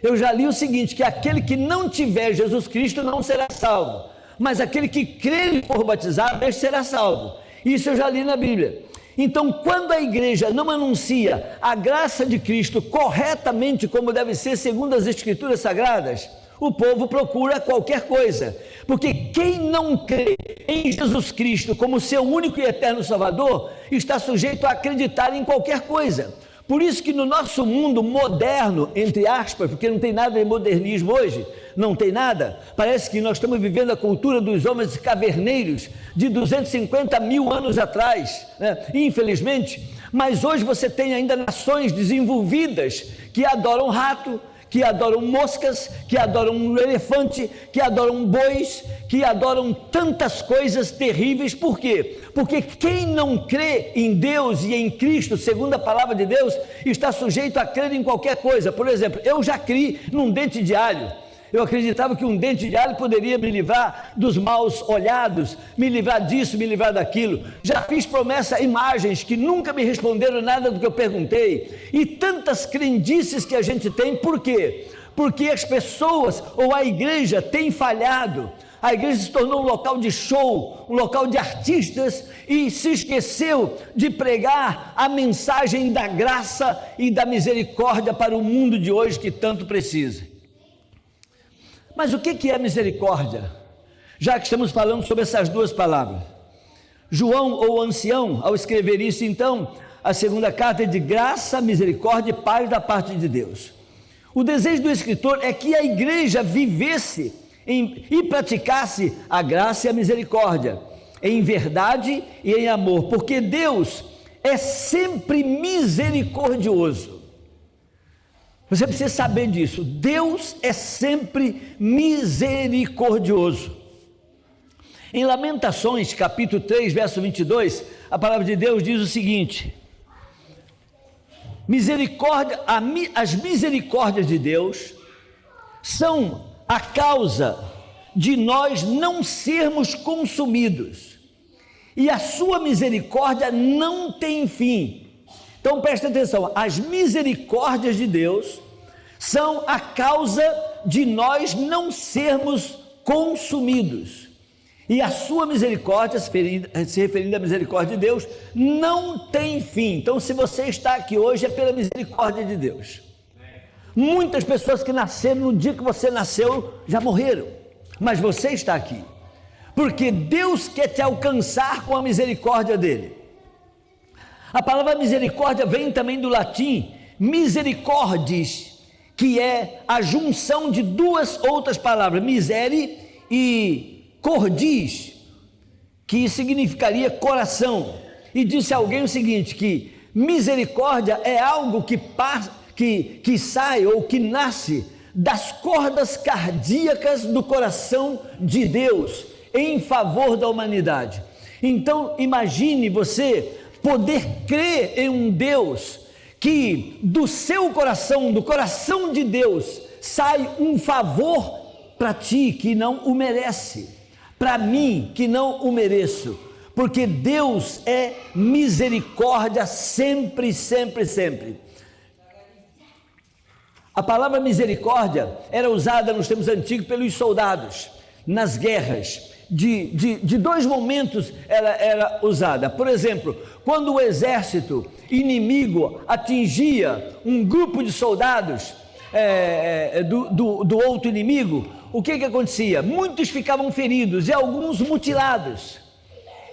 Speaker 6: Eu já li o seguinte, que aquele que não tiver Jesus Cristo não será salvo, mas aquele que crer e for batizado, este será salvo. Isso eu já li na Bíblia. Então, quando a igreja não anuncia a graça de Cristo corretamente, como deve ser segundo as Escrituras Sagradas, o povo procura qualquer coisa, porque quem não crê em Jesus Cristo como seu único e eterno Salvador, está sujeito a acreditar em qualquer coisa. Por isso que no nosso mundo moderno, entre aspas, porque não tem nada de modernismo hoje, não tem nada, parece que nós estamos vivendo a cultura dos homens caverneiros de 250 mil anos atrás, né? Infelizmente, mas hoje você tem ainda nações desenvolvidas que adoram rato, que adoram moscas, que adoram um elefante, que adoram bois, que adoram tantas coisas terríveis. Por quê? Porque quem não crê em Deus e em Cristo, segundo a palavra de Deus, está sujeito a crer em qualquer coisa. Por exemplo, eu já criei num dente de alho. Eu acreditava que um dente de alho poderia me livrar dos maus olhados, me livrar disso, me livrar daquilo. Já fiz promessa a imagens que nunca me responderam nada do que eu perguntei. E tantas crendices que a gente tem, por quê? Porque as pessoas ou a igreja tem falhado. A igreja se tornou um local de show, um local de artistas e se esqueceu de pregar a mensagem da graça e da misericórdia para o mundo de hoje que tanto precisa. Mas o que é misericórdia? Já que estamos falando sobre essas duas palavras. João, ou ancião, ao escrever isso, então, a segunda carta é de graça, misericórdia e paz da parte de Deus. O desejo do escritor é que a igreja vivesse e praticasse a graça e a misericórdia, em verdade e em amor, porque Deus é sempre misericordioso. Você precisa saber disso. Deus é sempre misericordioso. Em Lamentações, capítulo 3, verso 22, a palavra de Deus diz o seguinte: as misericórdias de Deus são a causa de nós não sermos consumidos, e a sua misericórdia não tem fim. Então presta atenção, as misericórdias de Deus são a causa de nós não sermos consumidos, e a sua misericórdia, se referindo à misericórdia de Deus, não tem fim. Então se você está aqui hoje é pela misericórdia de Deus. Muitas pessoas que nasceram no dia que você nasceu já morreram, mas você está aqui, porque Deus quer te alcançar com a misericórdia dele. A palavra misericórdia vem também do latim misericordis, que é a junção de duas outras palavras, misere e cordis, que significaria coração. E disse alguém o seguinte, que misericórdia é algo que sai ou que nasce das cordas cardíacas do coração de Deus em favor da humanidade. Então imagine você poder crer em um Deus que do seu coração, do coração de Deus, sai um favor para ti que não o merece, para mim que não o mereço, porque Deus é misericórdia sempre, sempre, sempre. A palavra misericórdia era usada nos tempos antigos pelos soldados, nas guerras. De dois momentos ela era usada. Por exemplo, quando o exército inimigo atingia um grupo de soldados do outro inimigo, o que acontecia? Muitos ficavam feridos e alguns mutilados.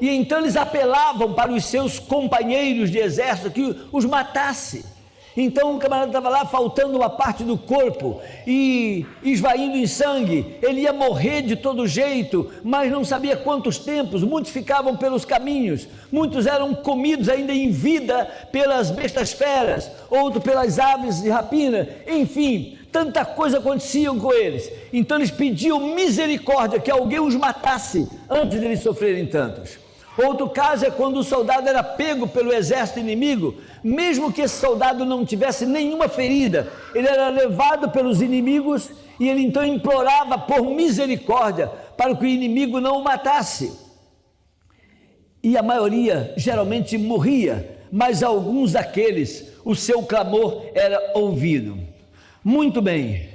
Speaker 6: E então eles apelavam para os seus companheiros de exército que os matasse. Então o camarada estava lá faltando uma parte do corpo e esvaindo em sangue, ele ia morrer de todo jeito, mas não sabia quantos tempos. Muitos ficavam pelos caminhos, muitos eram comidos ainda em vida pelas bestas feras, outros pelas aves de rapina, enfim, tanta coisa acontecia com eles. Então eles pediam misericórdia, que alguém os matasse antes de eles sofrerem tantos. Outro caso é quando o soldado era pego pelo exército inimigo, mesmo que esse soldado não tivesse nenhuma ferida, ele era levado pelos inimigos e ele então implorava por misericórdia para que o inimigo não o matasse. E a maioria geralmente morria, mas alguns daqueles, o seu clamor era ouvido. Muito bem,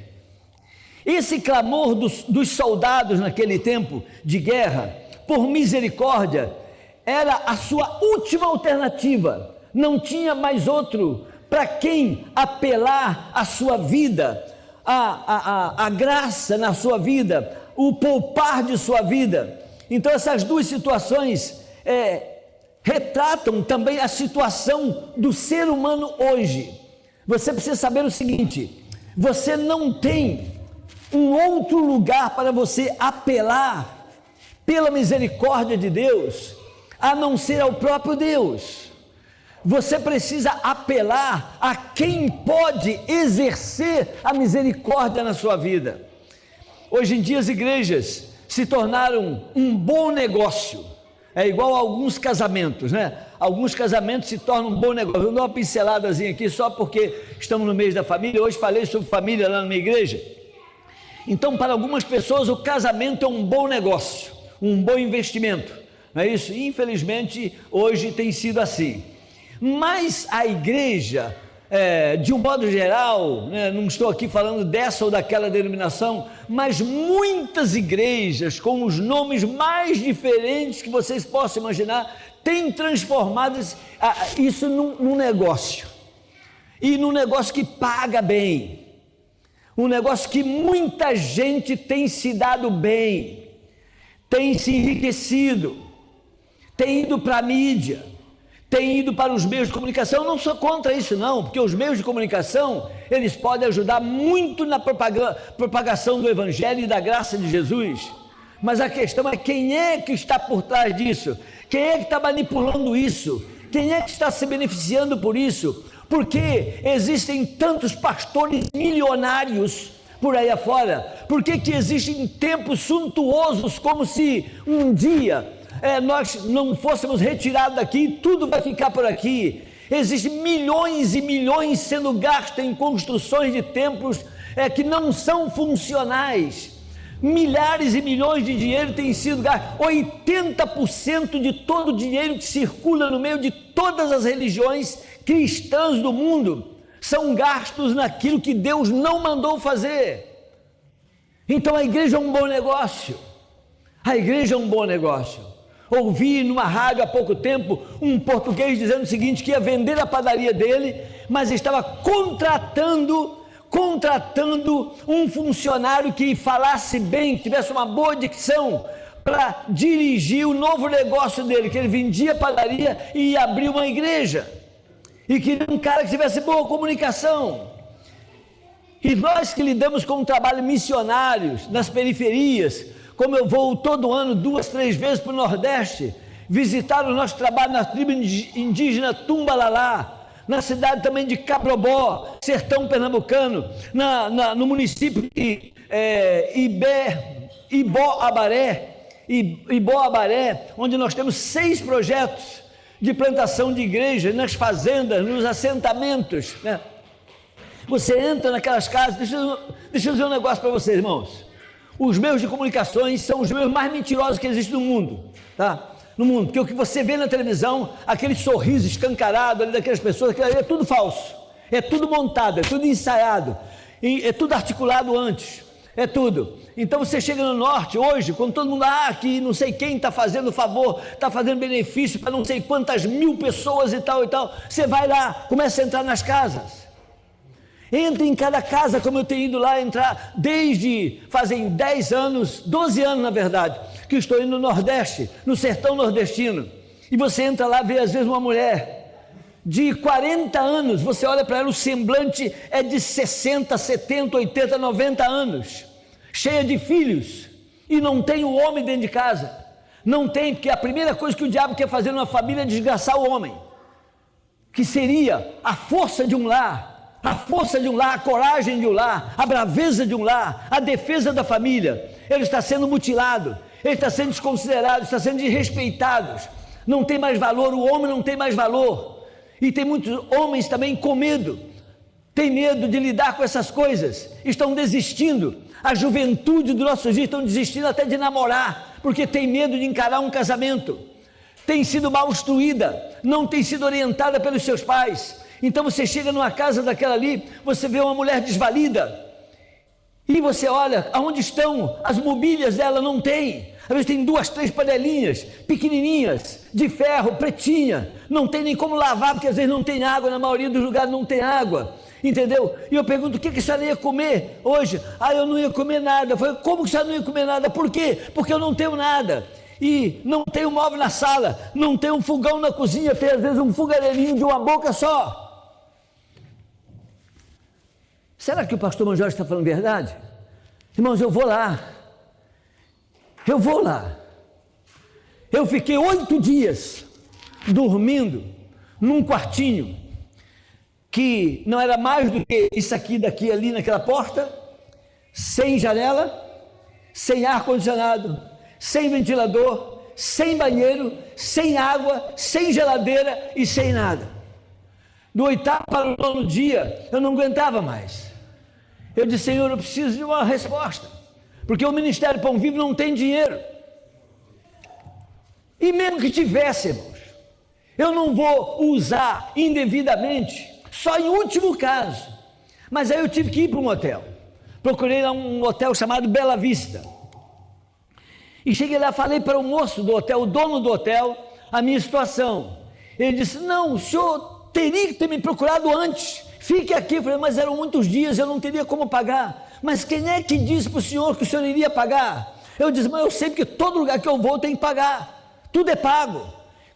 Speaker 6: esse clamor dos soldados naquele tempo de guerra, por misericórdia, era a sua última alternativa, não tinha mais outro para quem apelar a sua vida, a graça na sua vida, o poupar de sua vida. Então essas duas situações retratam também a situação do ser humano hoje. Você precisa saber o seguinte: você não tem um outro lugar para você apelar pela misericórdia de Deus, a não ser ao próprio Deus. Você precisa apelar a quem pode exercer a misericórdia na sua vida. Hoje em dia as igrejas se tornaram um bom negócio, é igual a alguns casamentos, né? Alguns casamentos se tornam um bom negócio. Eu dou uma pinceladazinha aqui só porque estamos no mês da família. Hoje falei sobre família lá na minha igreja. Então, para algumas pessoas o casamento é um bom negócio, um bom investimento, não é isso? Infelizmente hoje tem sido assim, mas a igreja, de um modo geral, né, não estou aqui falando dessa ou daquela denominação, mas muitas igrejas com os nomes mais diferentes que vocês possam imaginar, têm transformado isso num negócio, e num negócio que paga bem, um negócio que muita gente tem se dado bem, tem se enriquecido, tem ido para a mídia, tem ido para os meios de comunicação. Eu não sou contra isso não, porque os meios de comunicação, eles podem ajudar muito na propagação do Evangelho e da graça de Jesus, mas a questão é quem é que está por trás disso, quem é que está manipulando isso, quem é que está se beneficiando por isso, porque existem tantos pastores milionários por aí afora, por que existem templos suntuosos, como se um dia nós não fôssemos retirados daqui e tudo vai ficar por aqui. Existem milhões e milhões sendo gastos em construções de templos que não são funcionais, milhares e milhões de dinheiro têm sido gastos, 80% de todo o dinheiro que circula no meio de todas as religiões cristãs do mundo são gastos naquilo que Deus não mandou fazer. Então a igreja é um bom negócio, a igreja é um bom negócio. Ouvi numa rádio há pouco tempo um português dizendo o seguinte, que ia vender a padaria dele, mas estava contratando um funcionário que falasse bem, que tivesse uma boa dicção para dirigir o novo negócio dele, que ele vendia padaria e ia abrir uma igreja, e queria um cara que tivesse boa comunicação. E nós que lidamos com trabalho missionários nas periferias, como eu vou todo ano 2, 3 vezes para o Nordeste, visitar o nosso trabalho na tribo indígena Tumbalalá, na cidade também de Cabrobó, sertão pernambucano, no município de Iboabaré, onde nós temos 6 projetos de plantação de igreja, nas fazendas, nos assentamentos, né? Você entra naquelas casas, deixa eu dizer um negócio para vocês, irmãos. Os meios de comunicações são os meios mais mentirosos que existem no mundo, tá? No mundo, porque o que você vê na televisão, aquele sorriso escancarado ali daquelas pessoas, aquilo ali é tudo falso, é tudo montado, é tudo ensaiado, é tudo articulado antes, é tudo. Então você chega no norte hoje, quando todo mundo, que não sei quem está fazendo favor, está fazendo benefício para não sei quantas mil pessoas e tal, você vai lá, começa a entrar nas casas. Entra em cada casa, como eu tenho ido lá entrar, desde fazem 10 anos, 12 anos na verdade, que estou indo no Nordeste, no sertão nordestino, e você entra lá, vê às vezes uma mulher de 40 anos, você olha para ela, o semblante é de 60, 70, 80, 90 anos, cheia de filhos, e não tem o homem dentro de casa. Não tem, porque a primeira coisa que o diabo quer fazer numa família é desgraçar o homem, que seria a força de um lar, a coragem de um lar, a braveza de um lar, a defesa da família. Ele está sendo mutilado, ele está sendo desconsiderado, está sendo desrespeitado, não tem mais valor, o homem não tem mais valor, e tem muitos homens também com medo, tem medo de lidar com essas coisas, estão desistindo, a juventude dos nossos dias estão desistindo até de namorar, porque tem medo de encarar um casamento, tem sido mal instruída, não tem sido orientada pelos seus pais. Então você chega numa casa daquela ali, você vê uma mulher desvalida, e você olha, aonde estão as mobílias dela? Não tem, às vezes tem 2, 3 panelinhas, pequenininhas, de ferro, pretinha, não tem nem como lavar, porque às vezes não tem água, na maioria dos lugares não tem água, entendeu? E eu pergunto, o que a senhora ia comer hoje? Eu não ia comer nada. Eu falei, como que a senhora não ia comer nada? Por quê? Porque eu não tenho nada, e não tenho móvel na sala, não tenho um fogão na cozinha, tem às vezes um fogareirinho de uma boca só. Será que o pastor Manjor está falando verdade? Irmãos, eu vou lá, eu fiquei 8 dias dormindo num quartinho, que não era mais do que isso aqui, daqui, ali naquela porta, sem janela, sem ar-condicionado, sem ventilador, sem banheiro, sem água, sem geladeira e sem nada. Do 8º para o 9º dia, eu não aguentava mais. Eu disse, Senhor, eu preciso de uma resposta, porque o Ministério Pão Vivo não tem dinheiro, e mesmo que tivesse, irmãos, eu não vou usar indevidamente, só em último caso. Mas aí eu tive que ir para um hotel, procurei lá um hotel chamado Bela Vista, e cheguei lá, falei para o moço do hotel, o dono do hotel, a minha situação. Ele disse, não, o senhor teria que ter me procurado antes, fique aqui. Eu falei, mas eram muitos dias, eu não teria como pagar. Mas quem é que disse para o senhor que o senhor iria pagar? Eu disse, mas eu sei que todo lugar que eu vou tem que pagar, tudo é pago.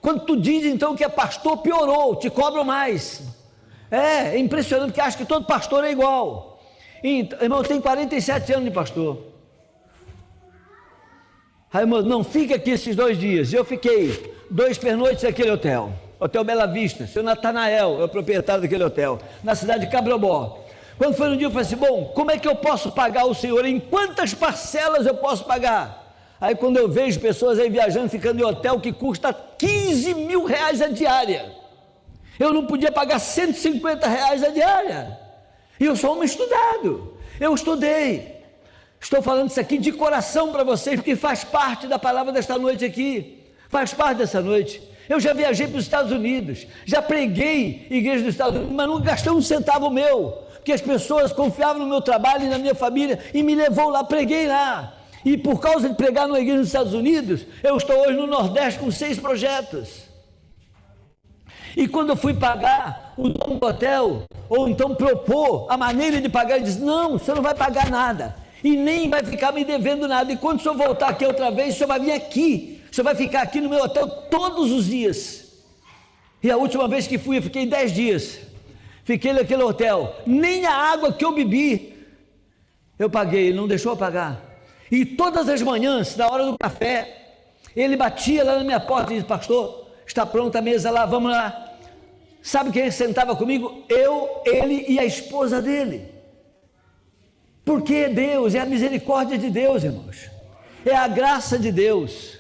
Speaker 6: Quando tu diz então que é pastor, piorou, te cobram mais. É impressionante, porque acho que todo pastor é igual. Então, irmão, eu tenho 47 anos de pastor. Aí, irmão, não fica aqui esses 2 dias. Eu fiquei 2 pernoites naquele hotel, Hotel Bela Vista. Seu Natanael é o proprietário daquele hotel, na cidade de Cabrobó. Quando foi no dia, eu falei assim, bom, como é que eu posso pagar o senhor? Em quantas parcelas eu posso pagar? Aí quando eu vejo pessoas aí viajando, ficando em hotel que custa 15 mil reais a diária, eu não podia pagar 150 reais a diária, e eu sou um estudado, eu estudei, estou falando isso aqui de coração para vocês, porque faz parte da palavra desta noite aqui, faz parte dessa noite. Eu já viajei para os Estados Unidos, já preguei em igreja dos Estados Unidos, mas não gastei um centavo meu, porque as pessoas confiavam no meu trabalho e na minha família, e me levou lá, preguei lá, e por causa de pregar numa igreja nos Estados Unidos, eu estou hoje no Nordeste com 6 projetos, e quando eu fui pagar o dono do hotel, ou então propor a maneira de pagar, ele disse, não, você não vai pagar nada, e nem vai ficar me devendo nada, e quando o senhor voltar aqui outra vez, o senhor vai vir aqui, o senhor vai ficar aqui no meu hotel todos os dias. E a última vez que fui, eu fiquei 10 dias, fiquei naquele hotel, nem a água que eu bebi, eu paguei, ele não deixou eu pagar, e todas as manhãs, na hora do café, ele batia lá na minha porta e disse, pastor, está pronta a mesa lá, vamos lá. Sabe quem sentava comigo? Eu, ele e a esposa dele. Porque é Deus, é a misericórdia de Deus, irmãos, é a graça de Deus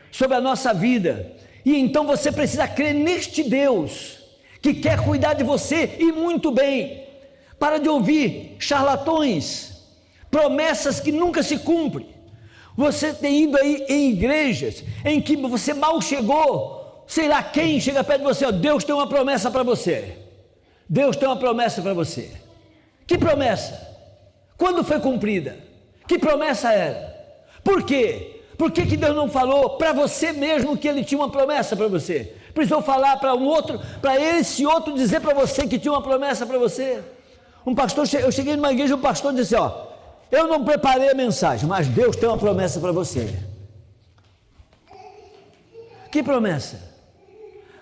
Speaker 6: sobre a nossa vida. E então você precisa crer neste Deus que quer cuidar de você, e muito bem. Para de ouvir charlatões, promessas que nunca se cumprem. Você tem ido aí em igrejas em que você mal chegou, sei lá quem chega perto de você, ó, Deus tem uma promessa para você, Deus tem uma promessa para você. Que promessa? Quando foi cumprida? Que promessa era? Por quê? Por que Deus não falou para você mesmo que Ele tinha uma promessa para você? Precisou falar para um outro, para esse outro dizer para você que tinha uma promessa para você? Um pastor, eu cheguei numa igreja, um pastor disse, ó, eu não preparei a mensagem, mas Deus tem uma promessa para você. Que promessa?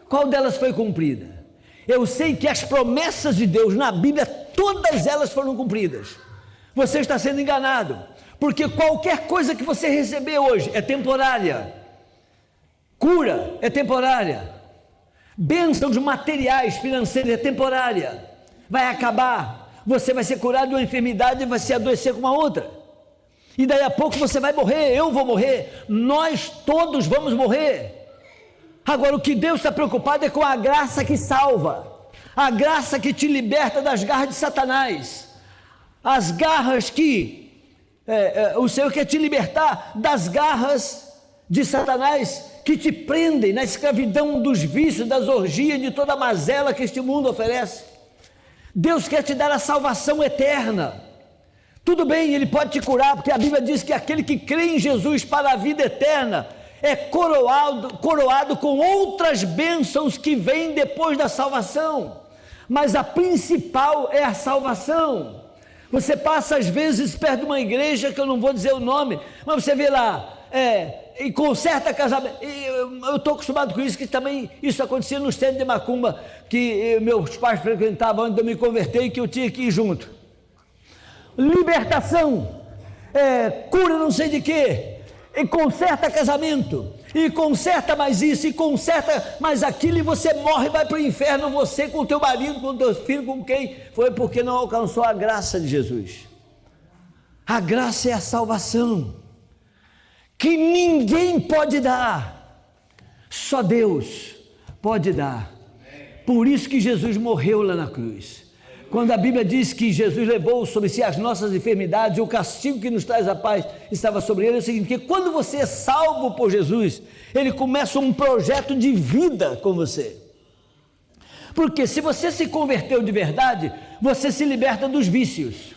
Speaker 6: Qual delas foi cumprida? Eu sei que as promessas de Deus na Bíblia, todas elas foram cumpridas. Você está sendo enganado, porque qualquer coisa que você receber hoje é temporária. Cura é temporária. Bênçãos materiais, financeiras é temporária. Vai acabar. Você vai ser curado de uma enfermidade e vai se adoecer com uma outra. E daí a pouco você vai morrer, eu vou morrer, nós todos vamos morrer. Agora, o que Deus está preocupado é com a graça que salva, a graça que te liberta das garras de Satanás, as garras que o Senhor quer te libertar das garras de Satanás que te prendem na escravidão dos vícios, das orgias, de toda a mazela que este mundo oferece. Deus quer te dar a salvação eterna. Tudo bem, Ele pode te curar, porque a Bíblia diz que aquele que crê em Jesus para a vida eterna é coroado com outras bênçãos que vêm depois da salvação, mas a principal é a salvação. Você passa às vezes perto de uma igreja, que eu não vou dizer o nome, mas você vê lá, e conserta casamento, eu estou acostumado com isso, que também isso acontecia no centro de Macumba, que meus pais frequentavam antes de eu me converter e que eu tinha que ir junto. Libertação, cura não sei de quê, e conserta casamento, e conserta mais isso, e conserta mais aquilo, e você morre e vai para o inferno, você com o teu marido, com o teu filho, com quem foi, porque não alcançou a graça de Jesus. A graça é a salvação, que ninguém pode dar, só Deus pode dar. Por isso que Jesus morreu lá na cruz. Quando a Bíblia diz que Jesus levou sobre si as nossas enfermidades, e o castigo que nos traz a paz estava sobre ele, é o seguinte, que quando você é salvo por Jesus, ele começa um projeto de vida com você. Porque se você se converteu de verdade, você se liberta dos vícios.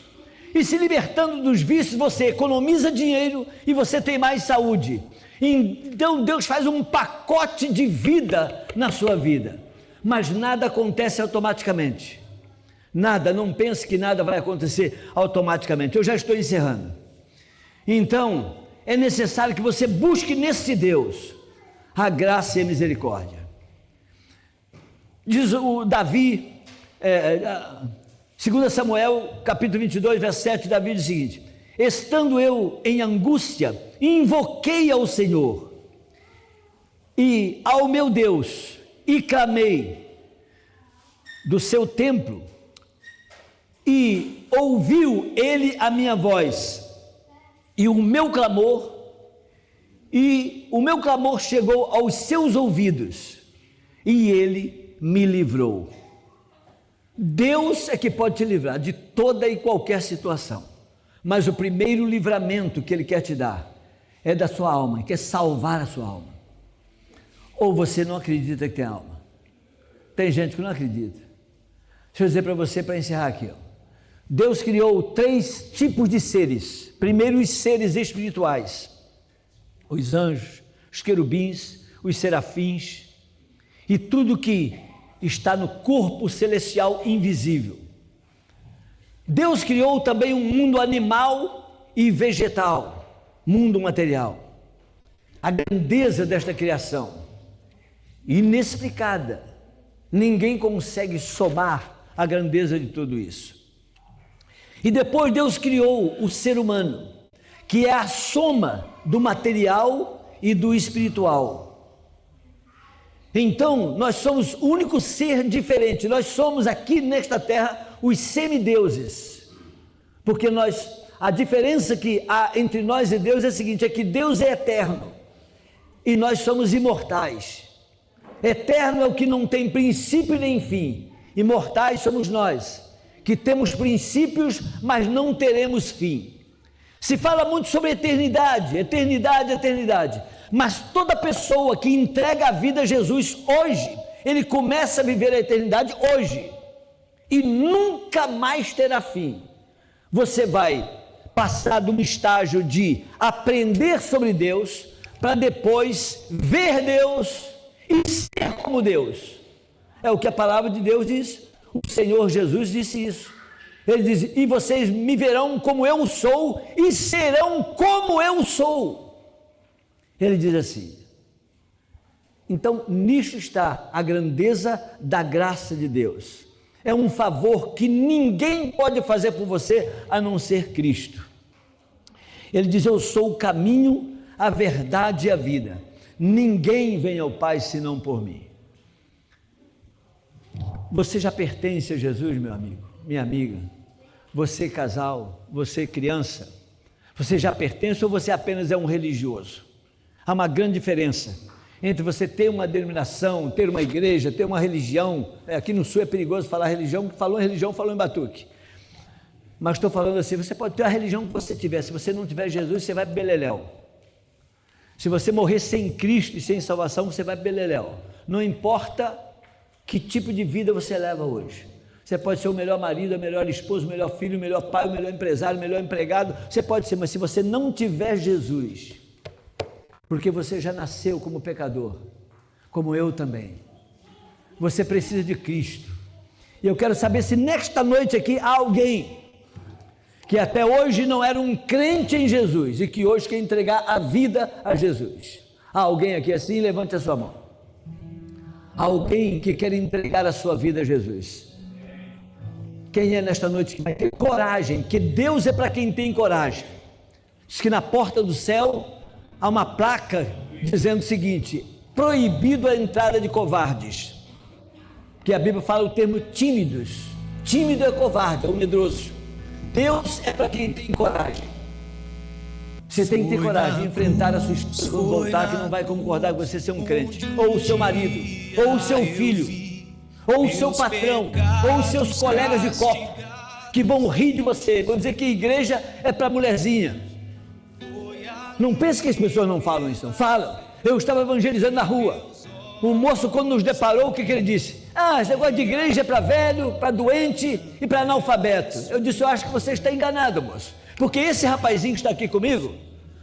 Speaker 6: E se libertando dos vícios, você economiza dinheiro e você tem mais saúde. Então Deus faz um pacote de vida na sua vida. Mas nada acontece automaticamente. Nada, não pense que nada vai acontecer automaticamente. Eu já estou encerrando. Então, é necessário que você busque nesse Deus a graça e a misericórdia. Diz o Davi, 2 Samuel, capítulo 22, verso 7, Davi diz o seguinte: estando eu em angústia, invoquei ao Senhor, e ao meu Deus, e clamei do seu templo, e ouviu ele a minha voz, e o meu clamor chegou aos seus ouvidos, e ele me livrou. Deus é que pode te livrar de toda e qualquer situação, mas o primeiro livramento que Ele quer te dar é da sua alma, quer salvar a sua alma. Ou você não acredita que tem alma? Tem gente que não acredita. Deixa eu dizer para você, para encerrar aqui, Deus criou 3 tipos de seres. Primeiro, os seres espirituais, os anjos, os querubins, os serafins e tudo que está no corpo celestial invisível. Deus criou também um mundo animal e vegetal, mundo material. A grandeza desta criação, inexplicada, ninguém consegue somar a grandeza de tudo isso. E depois Deus criou o ser humano, que é a soma do material e do espiritual. Então, nós somos o único ser diferente, nós somos aqui nesta terra os semideuses, porque a diferença que há entre nós e Deus é a seguinte, é que Deus é eterno, e nós somos imortais. Eterno é o que não tem princípio nem fim, imortais somos nós, que temos princípios, mas não teremos fim. Se fala muito sobre eternidade, mas toda pessoa que entrega a vida a Jesus hoje, ele começa a viver a eternidade hoje, e nunca mais terá fim. Você vai passar de um estágio de aprender sobre Deus, para depois ver Deus e ser como Deus. É o que a palavra de Deus diz, o Senhor Jesus disse isso. Ele diz, e vocês me verão como eu sou, e serão como eu sou. Ele diz assim, Então, nisto está a grandeza da graça de Deus. É um favor que ninguém pode fazer por você a não ser Cristo. Ele diz: eu sou o caminho, a verdade e a vida. Ninguém vem ao Pai senão por mim. Você já pertence a Jesus, meu amigo, minha amiga. Você casal, você criança, você já pertence ou você apenas é um religioso? Há uma grande diferença entre você ter uma denominação, ter uma igreja, ter uma religião. Aqui no Sul é perigoso falar religião, falou em religião, falou em batuque. Mas estou falando assim, você pode ter a religião que você tiver, se você não tiver Jesus, você vai para beleléu. Se você morrer sem Cristo e sem salvação, você vai para beleléu. Não importa que tipo de vida você leva hoje. Você pode ser o melhor marido, o melhor esposo, o melhor filho, o melhor pai, o melhor empresário, o melhor empregado, você pode ser, mas se você não tiver Jesus, porque você já nasceu como pecador, como eu também, você precisa de Cristo. E eu quero saber se nesta noite aqui há alguém que até hoje não era um crente em Jesus e que hoje quer entregar a vida a Jesus. Há alguém aqui assim? Levante a sua mão. Há alguém que quer entregar a sua vida a Jesus? Quem é nesta noite que vai ter coragem? Que Deus é para quem tem coragem. Diz que na porta do céu há uma placa dizendo o seguinte: proibido a entrada de covardes. Que a Bíblia fala o termo tímidos. Tímido é covarde, é o medroso. Deus é para quem tem coragem. Você tem que ter coragem de enfrentar a sua esposa quando voltar, que não vai concordar com você ser um crente, ou o seu marido, ou o seu filho, ou o seu patrão, ou os seus colegas de copo, que vão rir de você, vão dizer que a igreja é para mulherzinha. Não pense que as pessoas não falam isso, não falam. Eu estava evangelizando na rua, um moço, quando nos deparou, o que ele disse? Esse negócio de igreja é para velho, para doente e para analfabeto. Eu disse: eu acho que você está enganado, moço, porque esse rapazinho que está aqui comigo,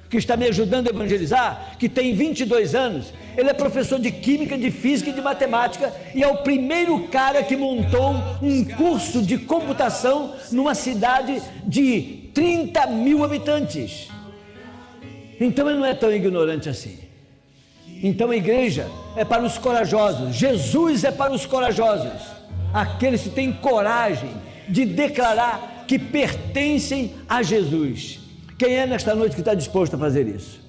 Speaker 6: que está me ajudando a evangelizar, que tem 22 anos, ele é professor de química, de física e de matemática, e é o primeiro cara que montou um curso de computação numa cidade de 30 mil habitantes. Então ele não é tão ignorante assim. Então a igreja é para os corajosos, Jesus é para os corajosos, aqueles que têm coragem de declarar que pertencem a Jesus. Quem é nesta noite que está disposto a fazer isso?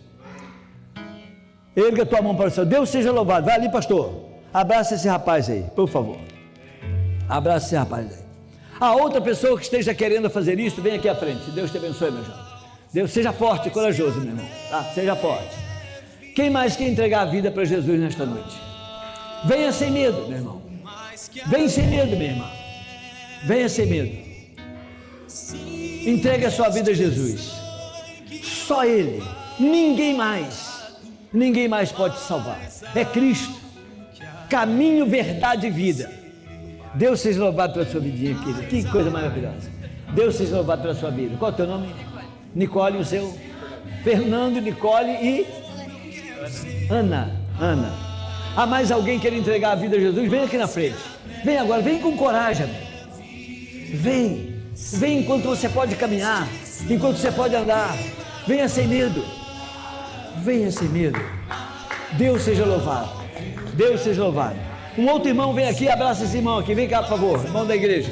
Speaker 6: Erga a tua mão para o céu. Deus seja louvado. Vai ali, pastor, abraça esse rapaz aí, por favor. Abraça esse rapaz aí. A outra pessoa que esteja querendo fazer isso, vem aqui à frente. Deus te abençoe, meu jovem. Deus, seja forte e corajoso, meu irmão, tá? Seja forte. Quem mais quer entregar a vida para Jesus nesta noite? Venha sem medo, meu irmão. Venha sem medo, minha irmã. Venha sem medo. Entregue a sua vida a Jesus. Só Ele, ninguém mais pode te salvar. É Cristo, caminho, verdade e vida. Deus seja louvado pela sua vidinha, querida. Que coisa maravilhosa. Deus seja louvado pela sua vida. Qual é o teu nome? Nicole, o seu? Fernando, Nicole e Ana. Há mais alguém querendo entregar a vida a Jesus? Vem aqui na frente. Vem agora, vem com coragem. Vem enquanto você pode caminhar, enquanto você pode andar. Venha sem medo. Venha sem medo. Deus seja louvado. Deus seja louvado. Um outro irmão vem aqui, abraça esse irmão aqui. Vem cá, por favor, irmão da igreja.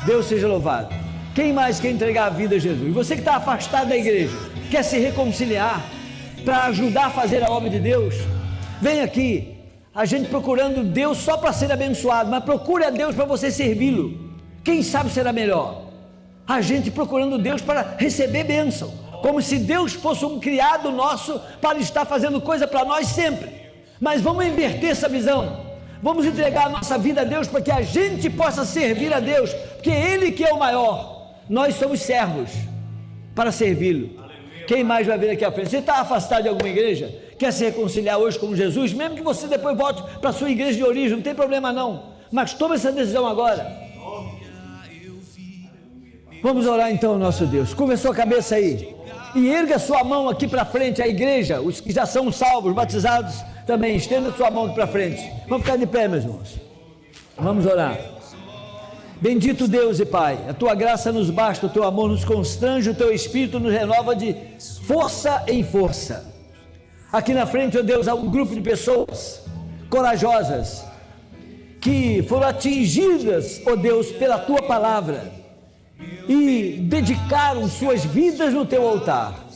Speaker 6: Deus seja louvado. Quem mais quer entregar a vida a Jesus? Você que está afastado da igreja, quer se reconciliar para ajudar a fazer a obra de Deus? Vem aqui. A gente procurando Deus só para ser abençoado, mas procure a Deus para você servi-lo. Quem sabe será melhor? A gente procurando Deus para receber bênção, como se Deus fosse um criado nosso para estar fazendo coisa para nós sempre. Mas vamos inverter essa visão. Vamos entregar a nossa vida a Deus para que a gente possa servir a Deus, porque Ele que é o maior. Nós somos servos para servi-lo. Quem mais vai vir aqui à frente? Você está afastado de alguma igreja? Quer se reconciliar hoje com Jesus? Mesmo que você depois volte para a sua igreja de origem, não tem problema não. Mas tome essa decisão agora. Vamos orar então ao nosso Deus. Curva a sua cabeça aí. E erga sua mão aqui para frente, a igreja, os que já são salvos, batizados também. Estenda sua mão aqui para frente. Vamos ficar de pé, meus irmãos. Vamos orar. Bendito Deus e Pai, a Tua graça nos basta, o Teu amor nos constrange, o Teu Espírito nos renova de força em força. Aqui na frente, ó Deus, há um grupo de pessoas corajosas, que foram atingidas, ó Deus, pela tua palavra e dedicaram suas vidas no teu altar.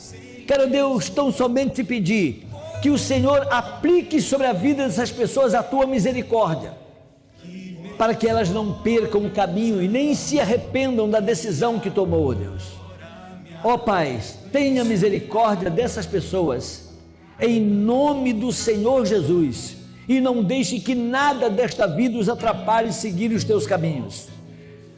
Speaker 6: Quero, Deus, tão somente te pedir que o Senhor aplique sobre a vida dessas pessoas a tua misericórdia, para que elas não percam o caminho e nem se arrependam da decisão que tomou, ó Deus. Ó Pai, tenha misericórdia dessas pessoas, em nome do Senhor Jesus, e não deixe que nada desta vida os atrapalhe seguir os teus caminhos.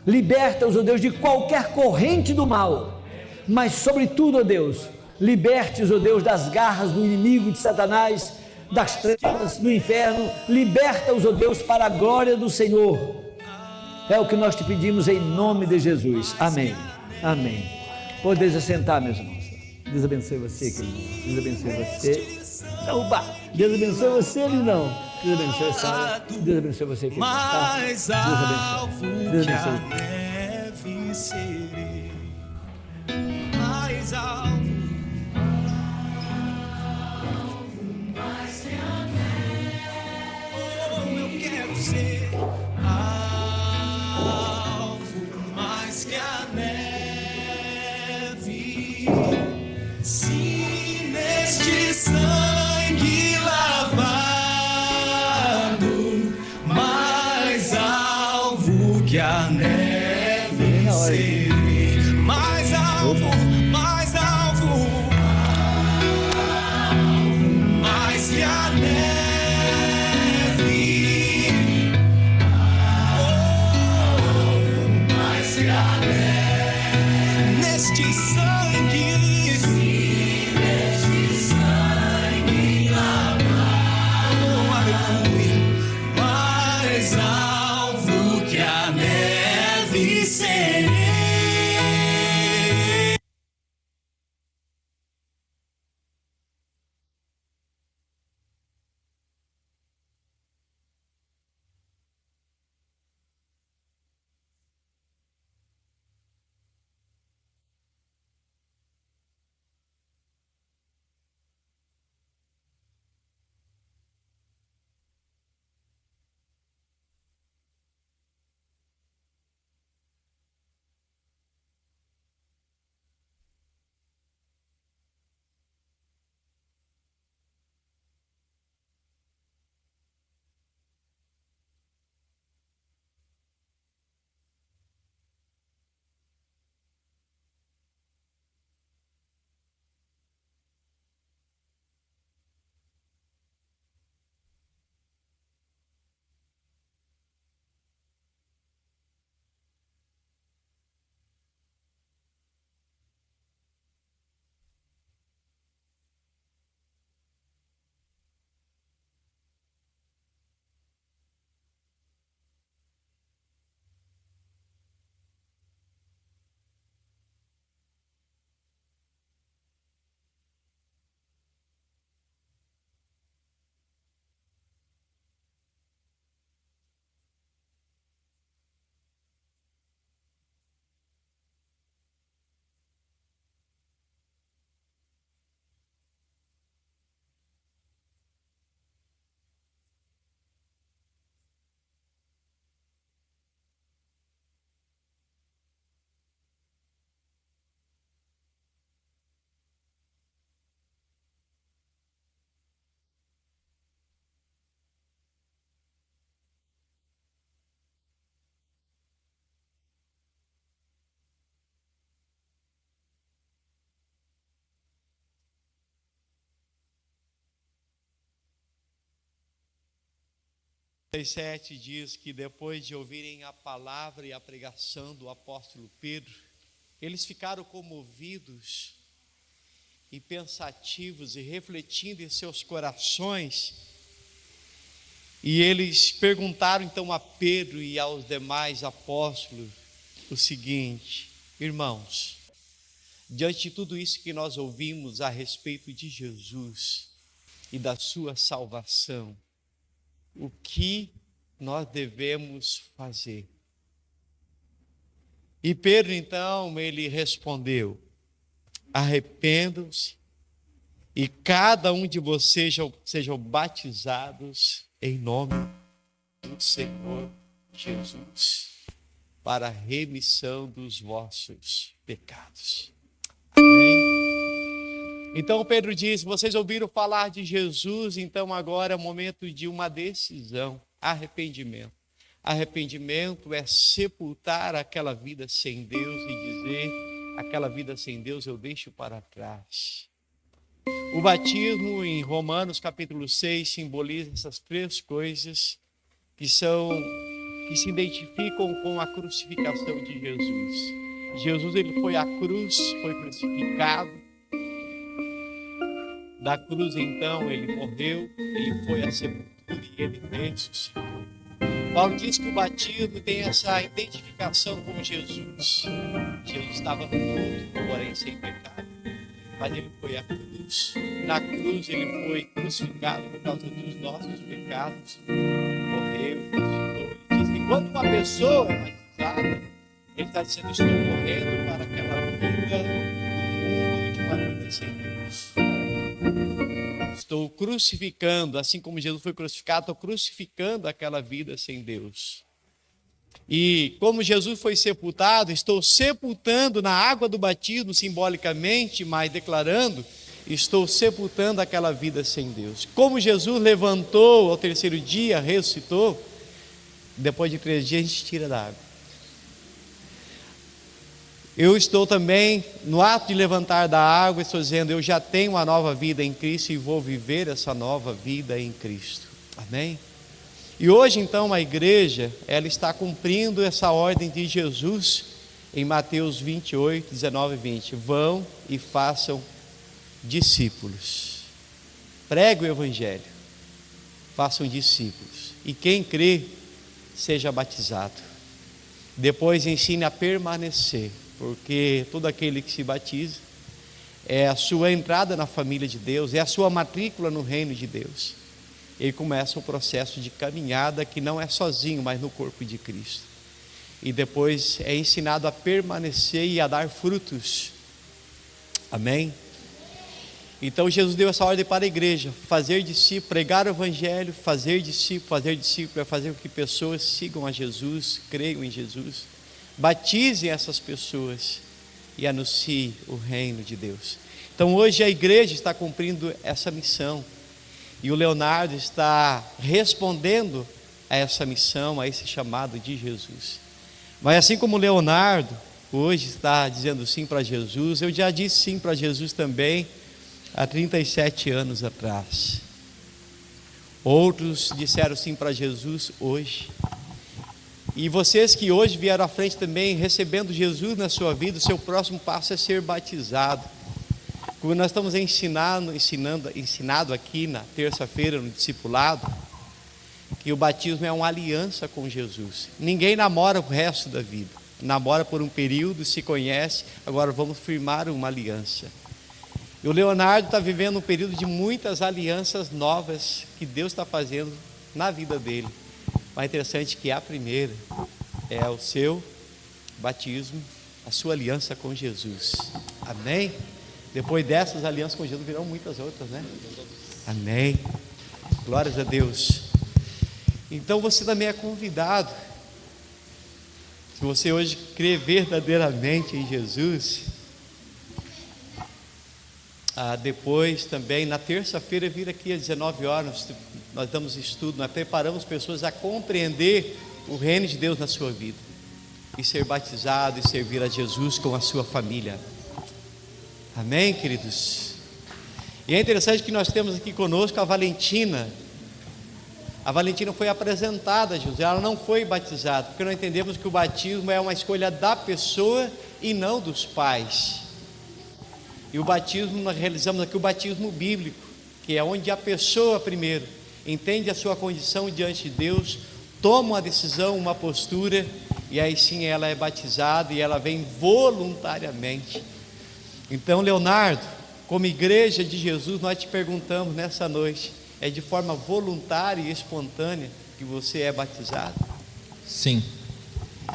Speaker 6: Liberta-os, ó Deus, de qualquer corrente do mal, mas sobretudo, ó Deus, liberte-os, ó Deus, das garras do inimigo, de Satanás, das trevas do inferno. Liberta-os, ó Deus, para a glória do Senhor. É o que nós te pedimos em nome de Jesus. Amém. Amém. Podeis assentar, meus irmãos. Deus abençoe você, querido. Deus abençoe você. Opa! Deus abençoe você, lindão. Deus abençoe a senhora. Deus abençoe você, querido. Tá? Deus abençoe. Deus abençoe.
Speaker 2: Mais alvo. Ser alvo mais que a neve, se neste sangue lavado, mais alvo que a neve serei, mais alvo, mais alvo, mais que a neve. Neste sangue, lavado, aleluia, mais alvo que a neve serei.
Speaker 1: Sete diz que depois de ouvirem a palavra e a pregação do apóstolo Pedro, eles ficaram comovidos e pensativos e refletindo em seus corações, e eles perguntaram então a Pedro e aos demais apóstolos o seguinte: irmãos, diante de tudo isso que nós ouvimos a respeito de Jesus e da sua salvação, o que nós devemos fazer? E Pedro então, ele respondeu: arrependam-se e cada um de vocês sejam batizados em nome do Senhor Jesus, para a remissão dos vossos pecados. Amém? Então Pedro diz: vocês ouviram falar de Jesus, então agora é o momento de uma decisão, arrependimento. Arrependimento é sepultar aquela vida sem Deus e dizer: aquela vida sem Deus eu deixo para trás. O batismo em Romanos capítulo 6 simboliza essas três coisas que se identificam com a crucificação de Jesus. Jesus, ele foi à cruz, foi crucificado. Da cruz então ele morreu, ele foi à sepultura e ele ressuscitou. Paulo diz que o batismo tem essa identificação com Jesus. Jesus estava no mundo, porém sem pecado. Mas ele foi à cruz. Na cruz ele foi crucificado por causa dos nossos pecados. Morreu, ressuscitou. Ele diz que quando uma pessoa é batizada, ele está dizendo: estou morrendo para aquela vida do mundo, de uma vida sem Deus. Estou crucificando, assim como Jesus foi crucificado, estou crucificando aquela vida sem Deus. E como Jesus foi sepultado, estou sepultando na água do batismo, simbolicamente, mas declarando, estou sepultando aquela vida sem Deus. Como Jesus levantou ao terceiro dia, ressuscitou, depois de 3 dias a gente tira da água. Eu estou também, no ato de levantar da água, estou dizendo: eu já tenho uma nova vida em Cristo e vou viver essa nova vida em Cristo. Amém? E hoje então a igreja, ela está cumprindo essa ordem de Jesus em Mateus 28, 19 e 20. Vão e façam discípulos. Pregue o evangelho. Façam discípulos. E quem crê, seja batizado. Depois ensine a permanecer, porque todo aquele que se batiza é a sua entrada na família de Deus, é a sua matrícula no reino de Deus. Ele começa o processo de caminhada que não é sozinho, mas no corpo de Cristo. E depois é ensinado a permanecer e a dar frutos. Amém? Então Jesus deu essa ordem para a igreja: fazer discípulo, pregar o evangelho, fazer discípulo é fazer com que pessoas sigam a Jesus, creiam em Jesus, batizem essas pessoas e anunciem o reino de Deus. Então hoje a igreja está cumprindo essa missão. E o Leonardo está respondendo a essa missão, a esse chamado de Jesus. Mas assim como o Leonardo hoje está dizendo sim para Jesus, eu já disse sim para Jesus também há 37 anos atrás. Outros disseram sim para Jesus hoje. E vocês que hoje vieram à frente também, recebendo Jesus na sua vida, o seu próximo passo é ser batizado. Como nós estamos ensinado aqui na terça-feira no discipulado, que o batismo é uma aliança com Jesus. Ninguém namora o resto da vida. Namora por um período, se conhece, agora vamos firmar uma aliança. E o Leonardo está vivendo um período de muitas alianças novas que Deus está fazendo na vida dele. Mas é interessante que a primeira é o seu batismo, a sua aliança com Jesus. Amém? Depois dessas alianças com Jesus virão muitas outras, né? Amém. Glórias a Deus. Então você também é convidado. Se você hoje crê verdadeiramente em Jesus, depois também na terça-feira vir aqui às 19 horas, nós damos estudo, nós preparamos pessoas a compreender o reino de Deus na sua vida e ser batizado e servir a Jesus com a sua família. Amém, queridos? E é interessante que nós temos aqui conosco a Valentina. A Valentina foi apresentada a Jesus, ela não foi batizada, porque nós entendemos que o batismo é uma escolha da pessoa e não dos pais. E o batismo, nós realizamos aqui o batismo bíblico, que é onde a pessoa primeiro entende a sua condição diante de Deus, toma uma decisão, uma postura, e aí sim ela é batizada e ela vem voluntariamente. Então, Leonardo, como igreja de Jesus, nós te perguntamos nessa noite: é de forma voluntária e espontânea que você é batizado?
Speaker 7: Sim.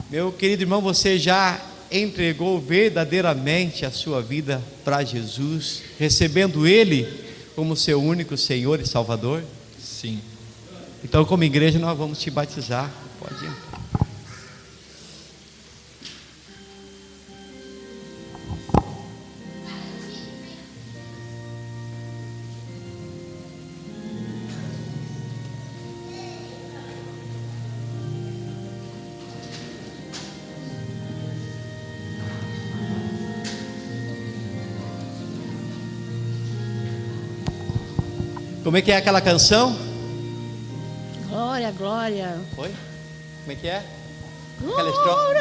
Speaker 1: Meu querido irmão, você já entregou verdadeiramente a sua vida para Jesus, recebendo Ele como seu único Senhor e Salvador?
Speaker 7: Sim.
Speaker 1: Então, como igreja, nós vamos te batizar. Pode ir. Como é que é aquela canção?
Speaker 3: Glória, glória.
Speaker 1: Oi? Como é que é? Aquela estrofe.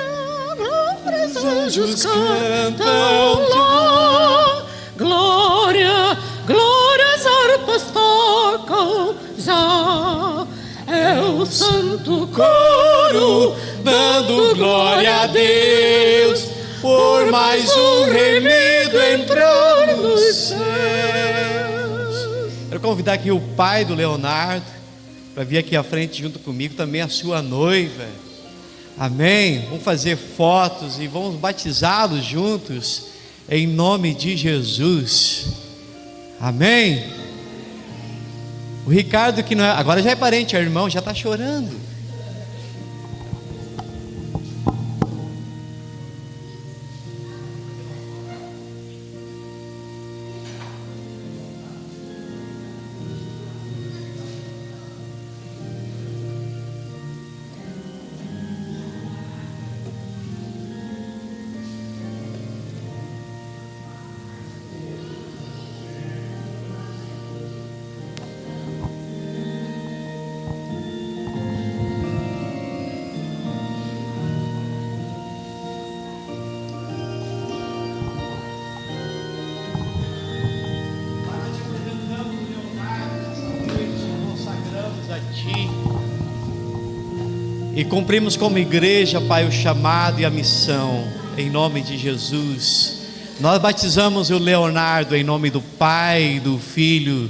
Speaker 3: Glória, os
Speaker 1: anjos cantam
Speaker 3: lá. Glória, glória, as harpas tocam já. É o santo coro
Speaker 1: dando glória a Deus por mais um remido entrar nos céus. Quero convidar aqui o pai do Leonardo para vir aqui à frente junto comigo, também a sua noiva. Amém? Vamos fazer fotos e vamos batizá-los juntos em nome de Jesus. Amém? O Ricardo, que não é, agora já é parente, é irmão, já está chorando. E cumprimos como igreja, Pai, o chamado e a missão, em nome de Jesus. Nós batizamos o Leonardo em nome do Pai, do Filho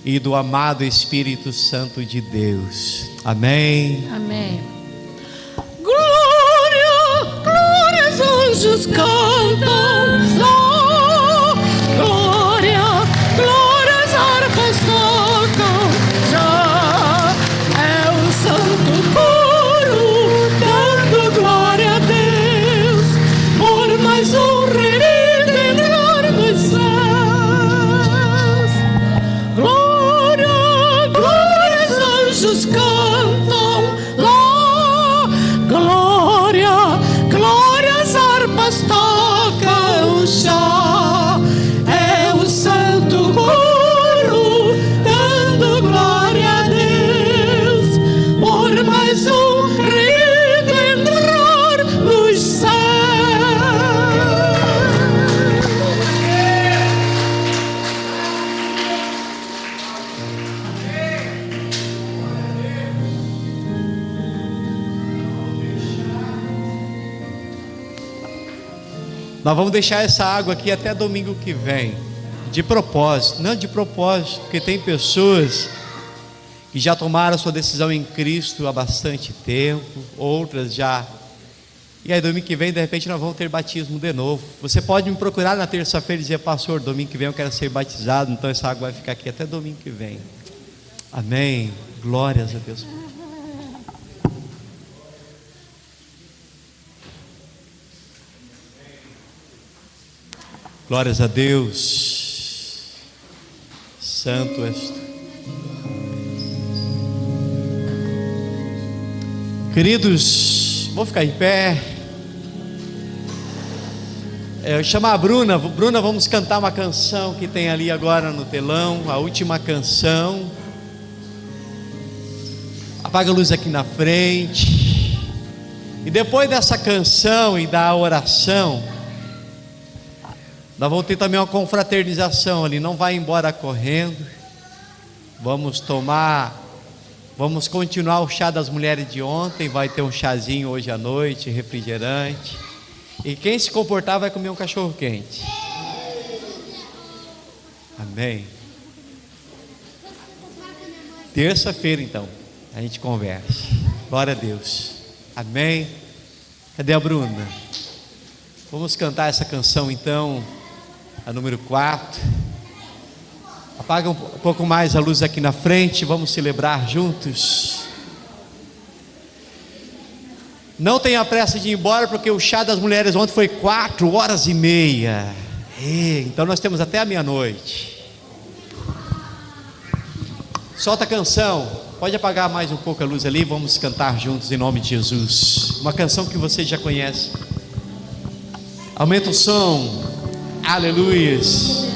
Speaker 1: e do amado Espírito Santo de Deus. Amém.
Speaker 3: Amém. Glória, glória, os anjos cantam lá. Glória, glória, as harpas tocam já. É o santo coro dando glória a Deus por mais um remido entrar nos céus. Glória, glória, os anjos cantam lá. Glória, glória, as harpas tocam já. É o santo coro dando glória a Deus por mais um remido entrar nos céus.
Speaker 1: Nós vamos deixar essa água aqui até domingo que vem, de propósito, não de propósito, porque tem pessoas que já tomaram sua decisão em Cristo há bastante tempo, outras já. E aí domingo que vem, de repente, nós vamos ter batismo de novo. Você pode me procurar na terça-feira e dizer: pastor, domingo que vem eu quero ser batizado, então essa água vai ficar aqui até domingo que vem. Amém. Glórias a Deus. Glórias a Deus. Santo és tu. Queridos, vou ficar em pé. Eu chamar a Bruna. Bruna, vamos cantar uma canção que tem ali agora no telão, a última canção. Apaga a luz aqui na frente. E depois dessa canção e da oração, nós vamos ter também uma confraternização ali. Não vai embora correndo. Vamos continuar o chá das mulheres de ontem. Vai ter um chazinho hoje à noite, refrigerante. E quem se comportar vai comer um cachorro quente. Amém. Terça-feira então a gente conversa. Glória a Deus. Amém. Cadê a Bruna? Vamos cantar essa canção então, a número 4. Apaga um pouco mais a luz aqui na frente, vamos celebrar juntos. Não tenha pressa de ir embora, porque o chá das mulheres ontem foi 4h30. Então nós temos até a meia-noite. Solta a canção. Pode apagar mais um pouco a luz ali, vamos cantar juntos em nome de Jesus. Uma canção que você já conhece. Aumenta o som. Aleluias.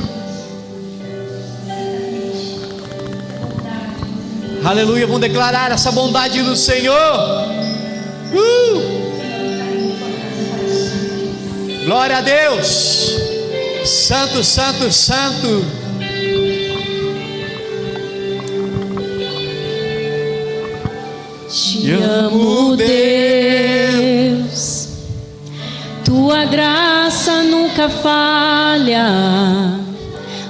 Speaker 1: Aleluia, vamos declarar essa bondade do Senhor. Glória a Deus. Santo, santo, santo.
Speaker 2: Te amo, Deus. Tua graça nunca falha.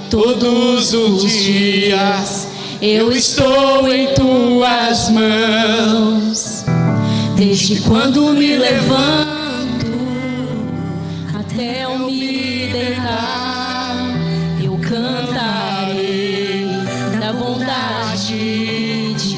Speaker 1: Todos os dias
Speaker 2: eu estou em tuas mãos. Desde quando me levanto até eu me deitar, eu cantarei da bondade de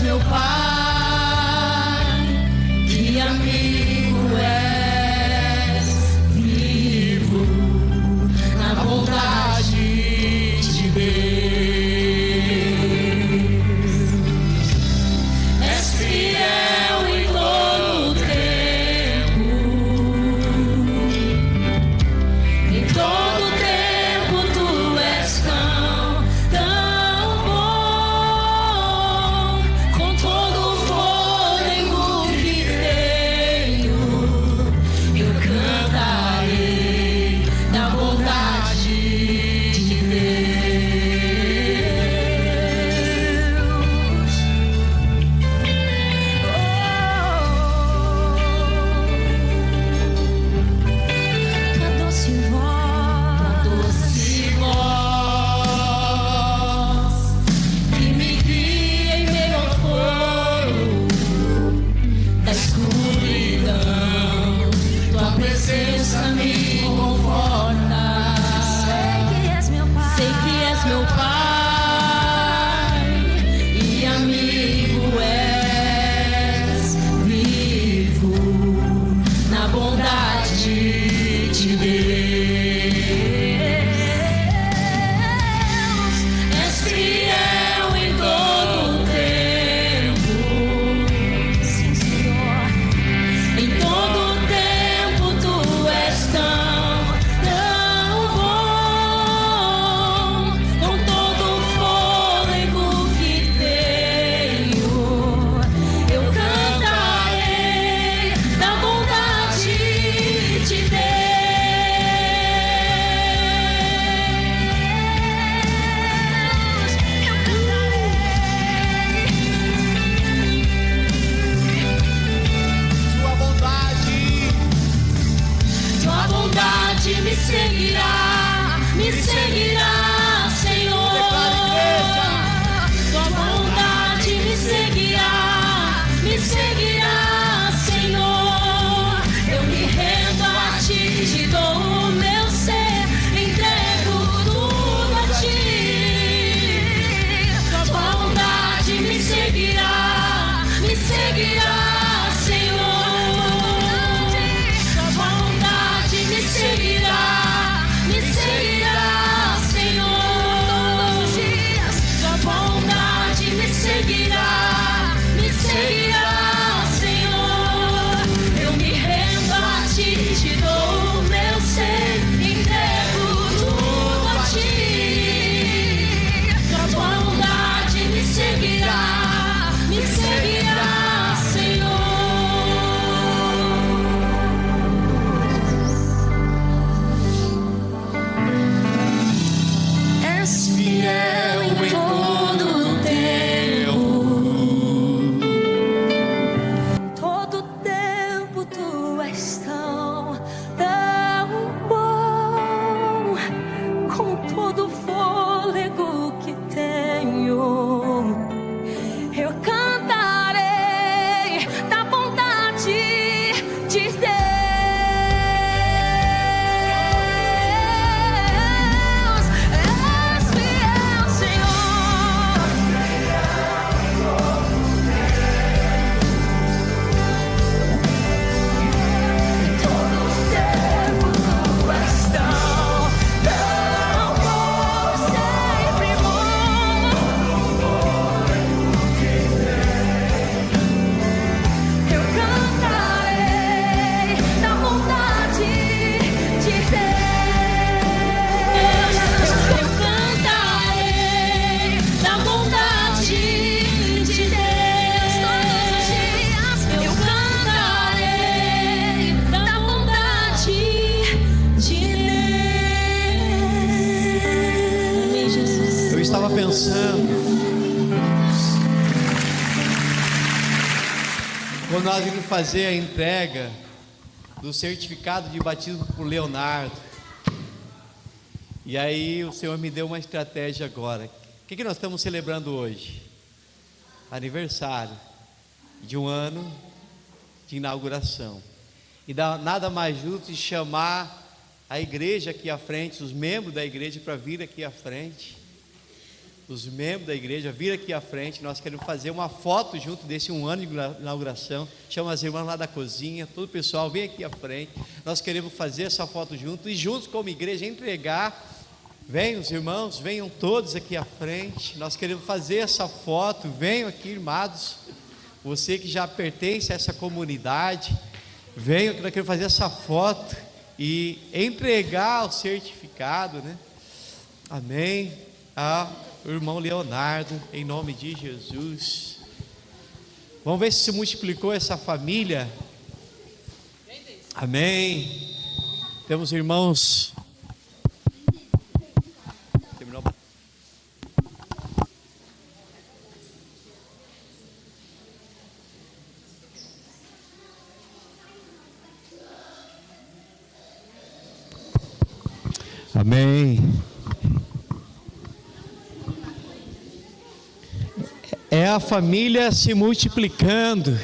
Speaker 2: meu Pai, que amigo és, vivo na bondade de Deus. És fiel em todo o tempo, em todo o tempo tu és tão bom. Com todo o fôlego que tenho, eu cantarei da bondade de Deus. Tua doce voz que me guia em meio ao fogo da escuridão, tua presença me conforta. Sei que és meu Pai, e amigo és, vivo na bondade de Deus. És fiel em todo o tempo, sim, Senhor. Em todo o tempo tu és tão bom. Com todo o fôlego que tenho, eu cantarei da bondade de Deus. Eu cantarei
Speaker 1: Sua bondade.
Speaker 2: tua bondade me seguirá, Senhor. Tua bondade me seguirá, Senhor. Eu me rendo a ti, te dou o meu ser, entrego tudo a ti. Tua bondade me seguirá, Senhor. Tua bondade me seguirá, Senhor.
Speaker 1: avançando. Quando nós vimos fazer a entrega do certificado de batismo para o Leonardo, e aí o Senhor me deu uma estratégia agora. O que nós estamos celebrando hoje? Aniversário de 1 ano de inauguração. E nada mais justo de chamar a igreja aqui à frente, os membros da igreja para vir aqui à frente. Os membros da igreja vir aqui à frente. Nós queremos fazer uma foto junto desse 1 ano de inauguração. Chama as irmãs lá da cozinha, todo o pessoal vem aqui à frente. Nós queremos fazer essa foto junto e juntos como igreja entregar. Venham os irmãos, venham todos aqui à frente. Nós queremos fazer essa foto. Venham aqui, irmãos. Você que já pertence a essa comunidade, venham que nós queremos fazer essa foto e entregar o certificado, né? Amém. Ao irmão Leonardo, em nome de Jesus. Vamos ver se multiplicou essa família. Amém. Temos irmãos. Terminou. Amém. É a família se multiplicando.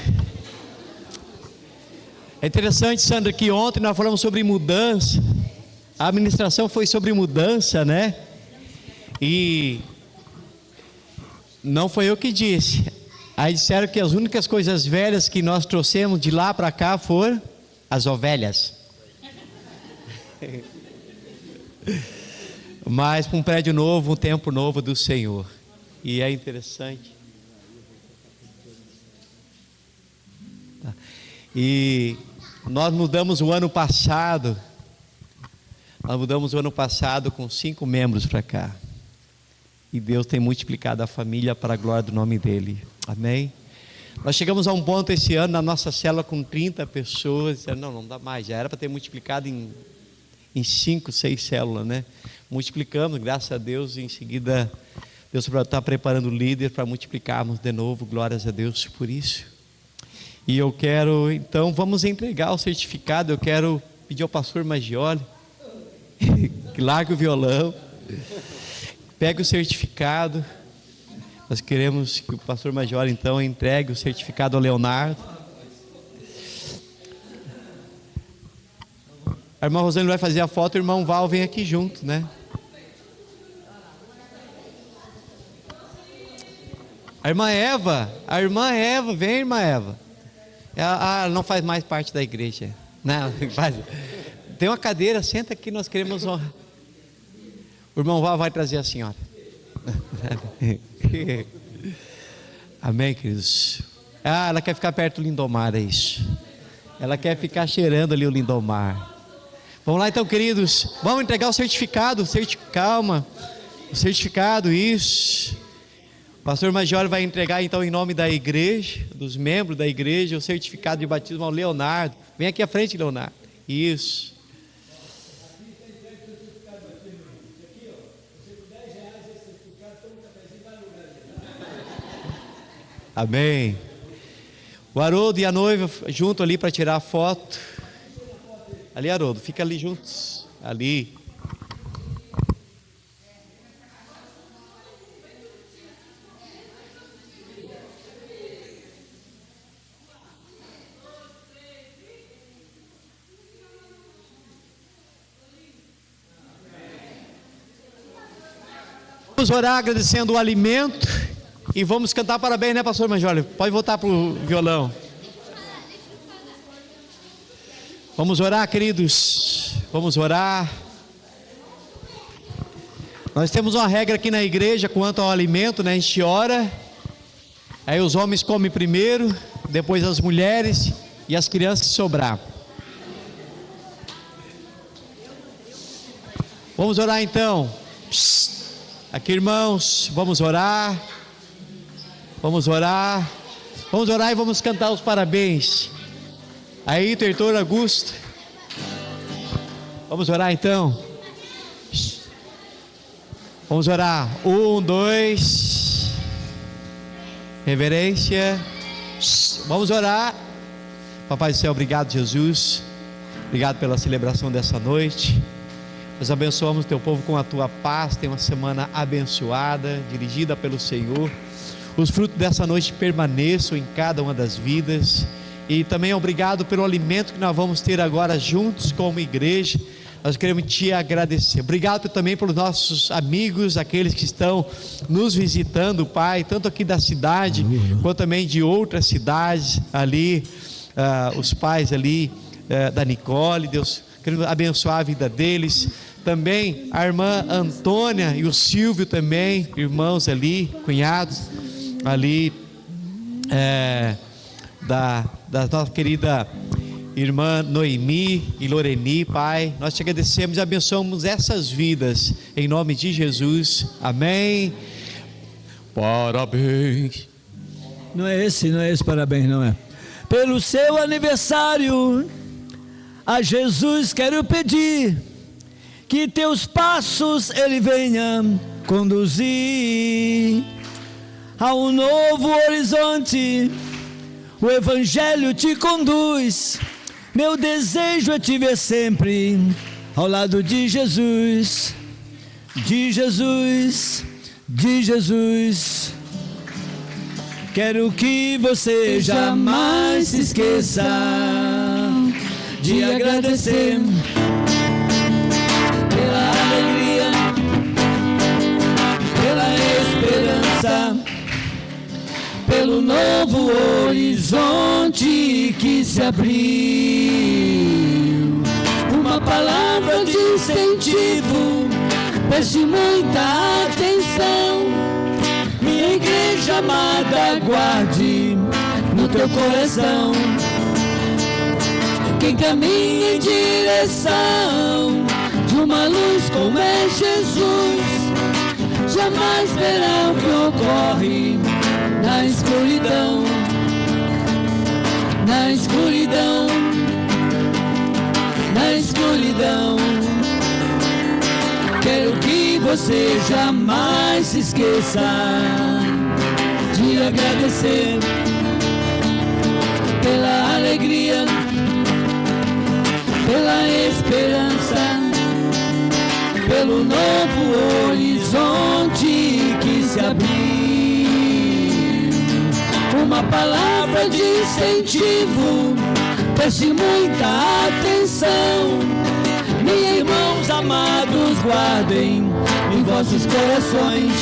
Speaker 1: É interessante, Sandra, que ontem nós falamos sobre mudança. A administração foi sobre mudança, né? E não foi eu que disse. Aí disseram que as únicas coisas velhas que nós trouxemos de lá para cá foram as ovelhas. Mas para um prédio novo, um tempo novo do Senhor. E é interessante. E nós mudamos o ano passado. Nós mudamos o ano passado com 5 membros para cá. E Deus tem multiplicado a família para a glória do nome dEle. Amém? Nós chegamos a um ponto esse ano na nossa célula com 30 pessoas. Não dá mais. Já era para ter multiplicado em 5, 6 células, né? Multiplicamos, graças a Deus. E em seguida, Deus está preparando o líder para multiplicarmos de novo. Glórias a Deus por isso. E eu quero, então, vamos entregar o certificado. Eu quero pedir ao pastor Maggioli que largue o violão, pegue o certificado. Nós queremos que o pastor Maggioli, então, entregue o certificado ao Leonardo. A irmã Rosane vai fazer a foto, o irmão Val vem aqui junto, né? A irmã Eva, vem, irmã Eva. Ela não faz mais parte da igreja. Não, faz. Tem uma cadeira, senta aqui, nós queremos honrar. O irmão Val vai trazer a senhora. Amém, queridos. Ela quer ficar perto do Lindomar, é isso. Ela quer ficar cheirando ali o Lindomar. Vamos lá então, queridos. Vamos entregar o certificado. Calma. O certificado, isso. O pastor Maggioli vai entregar então em nome da igreja, dos membros da igreja, o certificado de batismo ao Leonardo. Vem aqui à frente, Leonardo. Isso. Amém. O Haroldo e a noiva junto ali para tirar a foto. Ali, Haroldo, fica ali juntos. Ali. Vamos orar agradecendo o alimento e vamos cantar parabéns, né, pastor Maggioli? Pode voltar para o violão. Vamos orar, queridos. Vamos orar. Nós temos uma regra aqui na igreja quanto ao alimento, né? A gente ora, aí os homens comem primeiro, depois as mulheres e as crianças que sobrar. Vamos orar então. Aqui, irmãos, vamos orar. Vamos orar. Vamos orar e vamos cantar os parabéns. Aí, Heitor Augusto. Vamos orar então. Vamos orar. 1, 2. Reverência. Vamos orar. Papai do céu, obrigado, Jesus. Obrigado pela celebração dessa noite. Nós abençoamos teu povo com a tua paz. Tem uma semana abençoada, dirigida pelo Senhor. Os frutos dessa noite permaneçam em cada uma das vidas. E também obrigado pelo alimento que nós vamos ter agora juntos como igreja. Nós queremos te agradecer. Obrigado também pelos nossos amigos, aqueles que estão nos visitando, Pai, tanto aqui da cidade, quanto também de outras cidades ali, os pais ali da Nicole. Deus, queremos abençoar a vida deles. Também a irmã Antônia e o Silvio também, irmãos ali, cunhados ali, da nossa querida irmã Noemi e Loreni. Pai, nós te agradecemos e abençoamos essas vidas, em nome de Jesus, amém. Parabéns.
Speaker 6: Não é esse parabéns, não é? Pelo seu aniversário, a Jesus quero pedir que teus passos ele venha conduzir a um novo horizonte. O Evangelho te conduz. Meu desejo é te ver sempre ao lado de Jesus, de Jesus, de Jesus. Quero que você jamais se esqueça de agradecer pela alegria, pela esperança, pelo novo horizonte que se abriu. Uma palavra de incentivo, preste muita atenção. Minha igreja amada, guarde no teu coração. Quem caminha em direção de uma luz como é Jesus, jamais verá o que ocorre na escuridão, na escuridão, na escuridão. Quero que você jamais se esqueça de agradecer pela alegria, pela esperança, pelo novo horizonte que se abriu. Uma palavra de incentivo, preste muita atenção. Meus irmãos amados, guardem em vossos corações,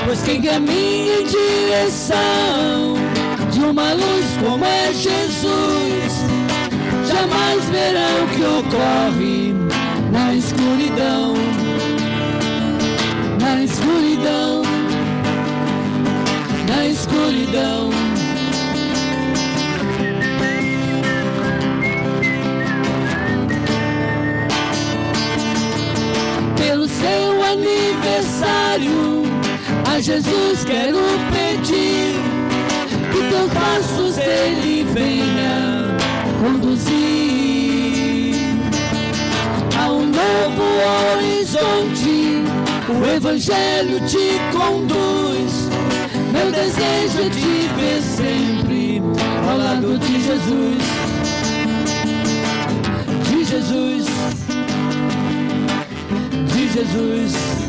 Speaker 6: pois quem caminha em direção de uma luz como é Jesus, jamais verá o que ocorre na escuridão, na escuridão, na escuridão. Pelo seu aniversário, a Jesus quero pedir que teus passos ele venha conduzir a um novo horizonte. O Evangelho te conduz. Meu desejo é te ver sempre ao lado de Jesus, de Jesus, de Jesus.